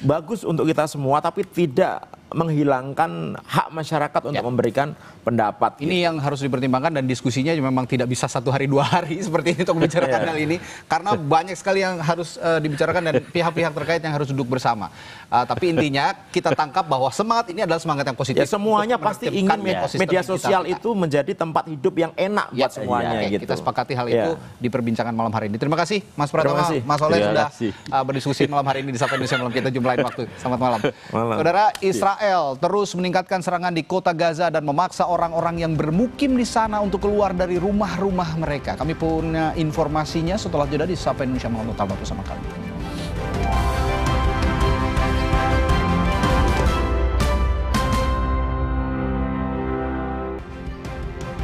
bagus untuk kita semua tapi tidak menghilangkan hak masyarakat untuk memberikan pendapat. Ini yang harus dipertimbangkan dan diskusinya memang tidak bisa 1 hari 2 hari seperti ini untuk membicarakan hal ini karena banyak sekali yang harus dibicarakan dan pihak-pihak terkait yang harus duduk bersama. Tapi intinya kita tangkap bahwa semangat ini adalah semangat yang positif. Semuanya pasti ingin media sosial itu menjadi tempat hidup yang enak buat semuanya. Gitu. Kita sepakati hal itu di perbincangan malam hari ini. Terima kasih Mas Pratama, Mas Oleh sudah berdiskusi malam hari ini di Sapa Indonesia Malam. Kita jumpa lain waktu. Selamat malam. Saudara, Israel terus meningkatkan serangan di kota Gaza dan memaksa orang-orang yang bermukim di sana untuk keluar dari rumah-rumah mereka. Kami punya informasinya setelah jeda di Sapa Indonesia Malam. Tetaplah bersama kami.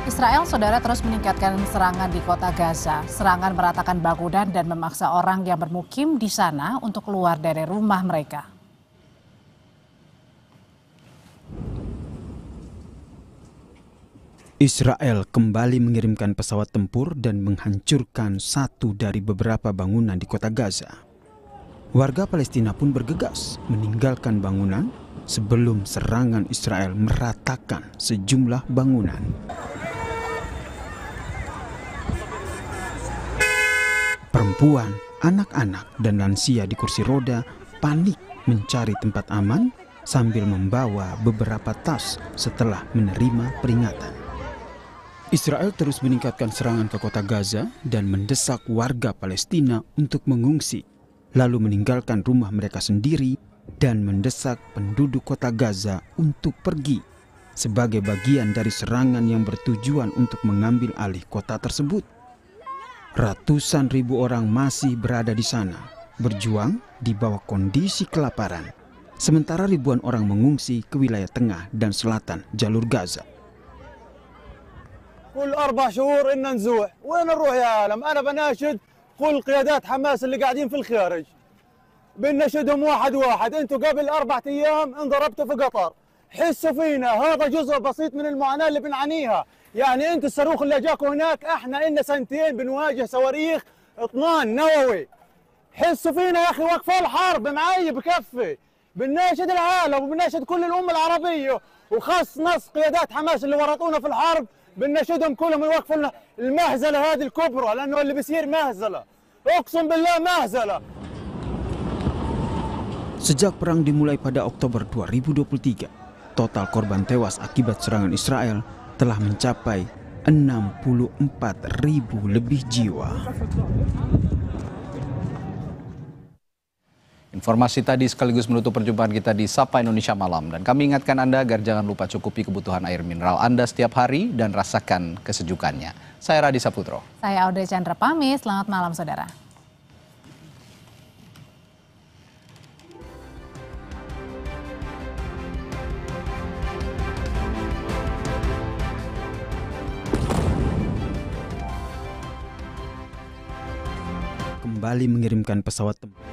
Israel, saudara, terus meningkatkan serangan di kota Gaza. Serangan meratakan bangunan dan memaksa orang yang bermukim di sana untuk keluar dari rumah mereka. Israel kembali mengirimkan pesawat tempur dan menghancurkan satu dari beberapa bangunan di kota Gaza. Warga Palestina pun bergegas meninggalkan bangunan sebelum serangan Israel meratakan sejumlah bangunan. Perempuan, anak-anak, dan lansia di kursi roda panik mencari tempat aman sambil membawa beberapa tas setelah menerima peringatan. Israel terus meningkatkan serangan ke kota Gaza dan mendesak warga Palestina untuk mengungsi, lalu meninggalkan rumah mereka sendiri dan mendesak penduduk kota Gaza untuk pergi sebagai bagian dari serangan yang bertujuan untuk mengambil alih kota tersebut. Ratusan ribu orang masih berada di sana, berjuang di bawah kondisi kelaparan, sementara ribuan orang mengungsi ke wilayah tengah dan selatan jalur Gaza. كل 4 شهور إن نزوح، وين نروح يا عالم؟ أنا بناشد كل قيادات حماس اللي قاعدين في الخارج، بنشدهم واحد واحد. أنتوا قبل 4 أيام انضربتوا في قطر، حسوا فينا، هذا جزء بسيط من المعاناة اللي بنعانيها. يعني أنتوا الصاروخ اللي جاكوا هناك، إحنا إلنا 2 سنين بنواجه صواريخ اطنان نووي. حسوا فينا يا أخي، وقفوا الحرب معي بكفي. بناشد العالم وبناشد كل الأمة العربية، وخاص نص قيادات حماس اللي ورطونا في الحرب، بنشدهم كلهم يوقفوا لنا المهزلة هذه الكبرى، لأنه اللي بيصير مهزلة، أقسم بالله مهزلة. Sejak perang dimulai pada Oktober 2023, total korban tewas akibat serangan Israel telah mencapai 64.000 lebih jiwa. Informasi tadi sekaligus menutup perjumpaan kita di Sapa Indonesia Malam. Dan kami ingatkan Anda agar jangan lupa cukupi kebutuhan air mineral Anda setiap hari dan rasakan kesejukannya. Saya Radi Saputro. Saya Audrey Chandra pamit, selamat malam saudara. Kembali mengirimkan pesawat tempur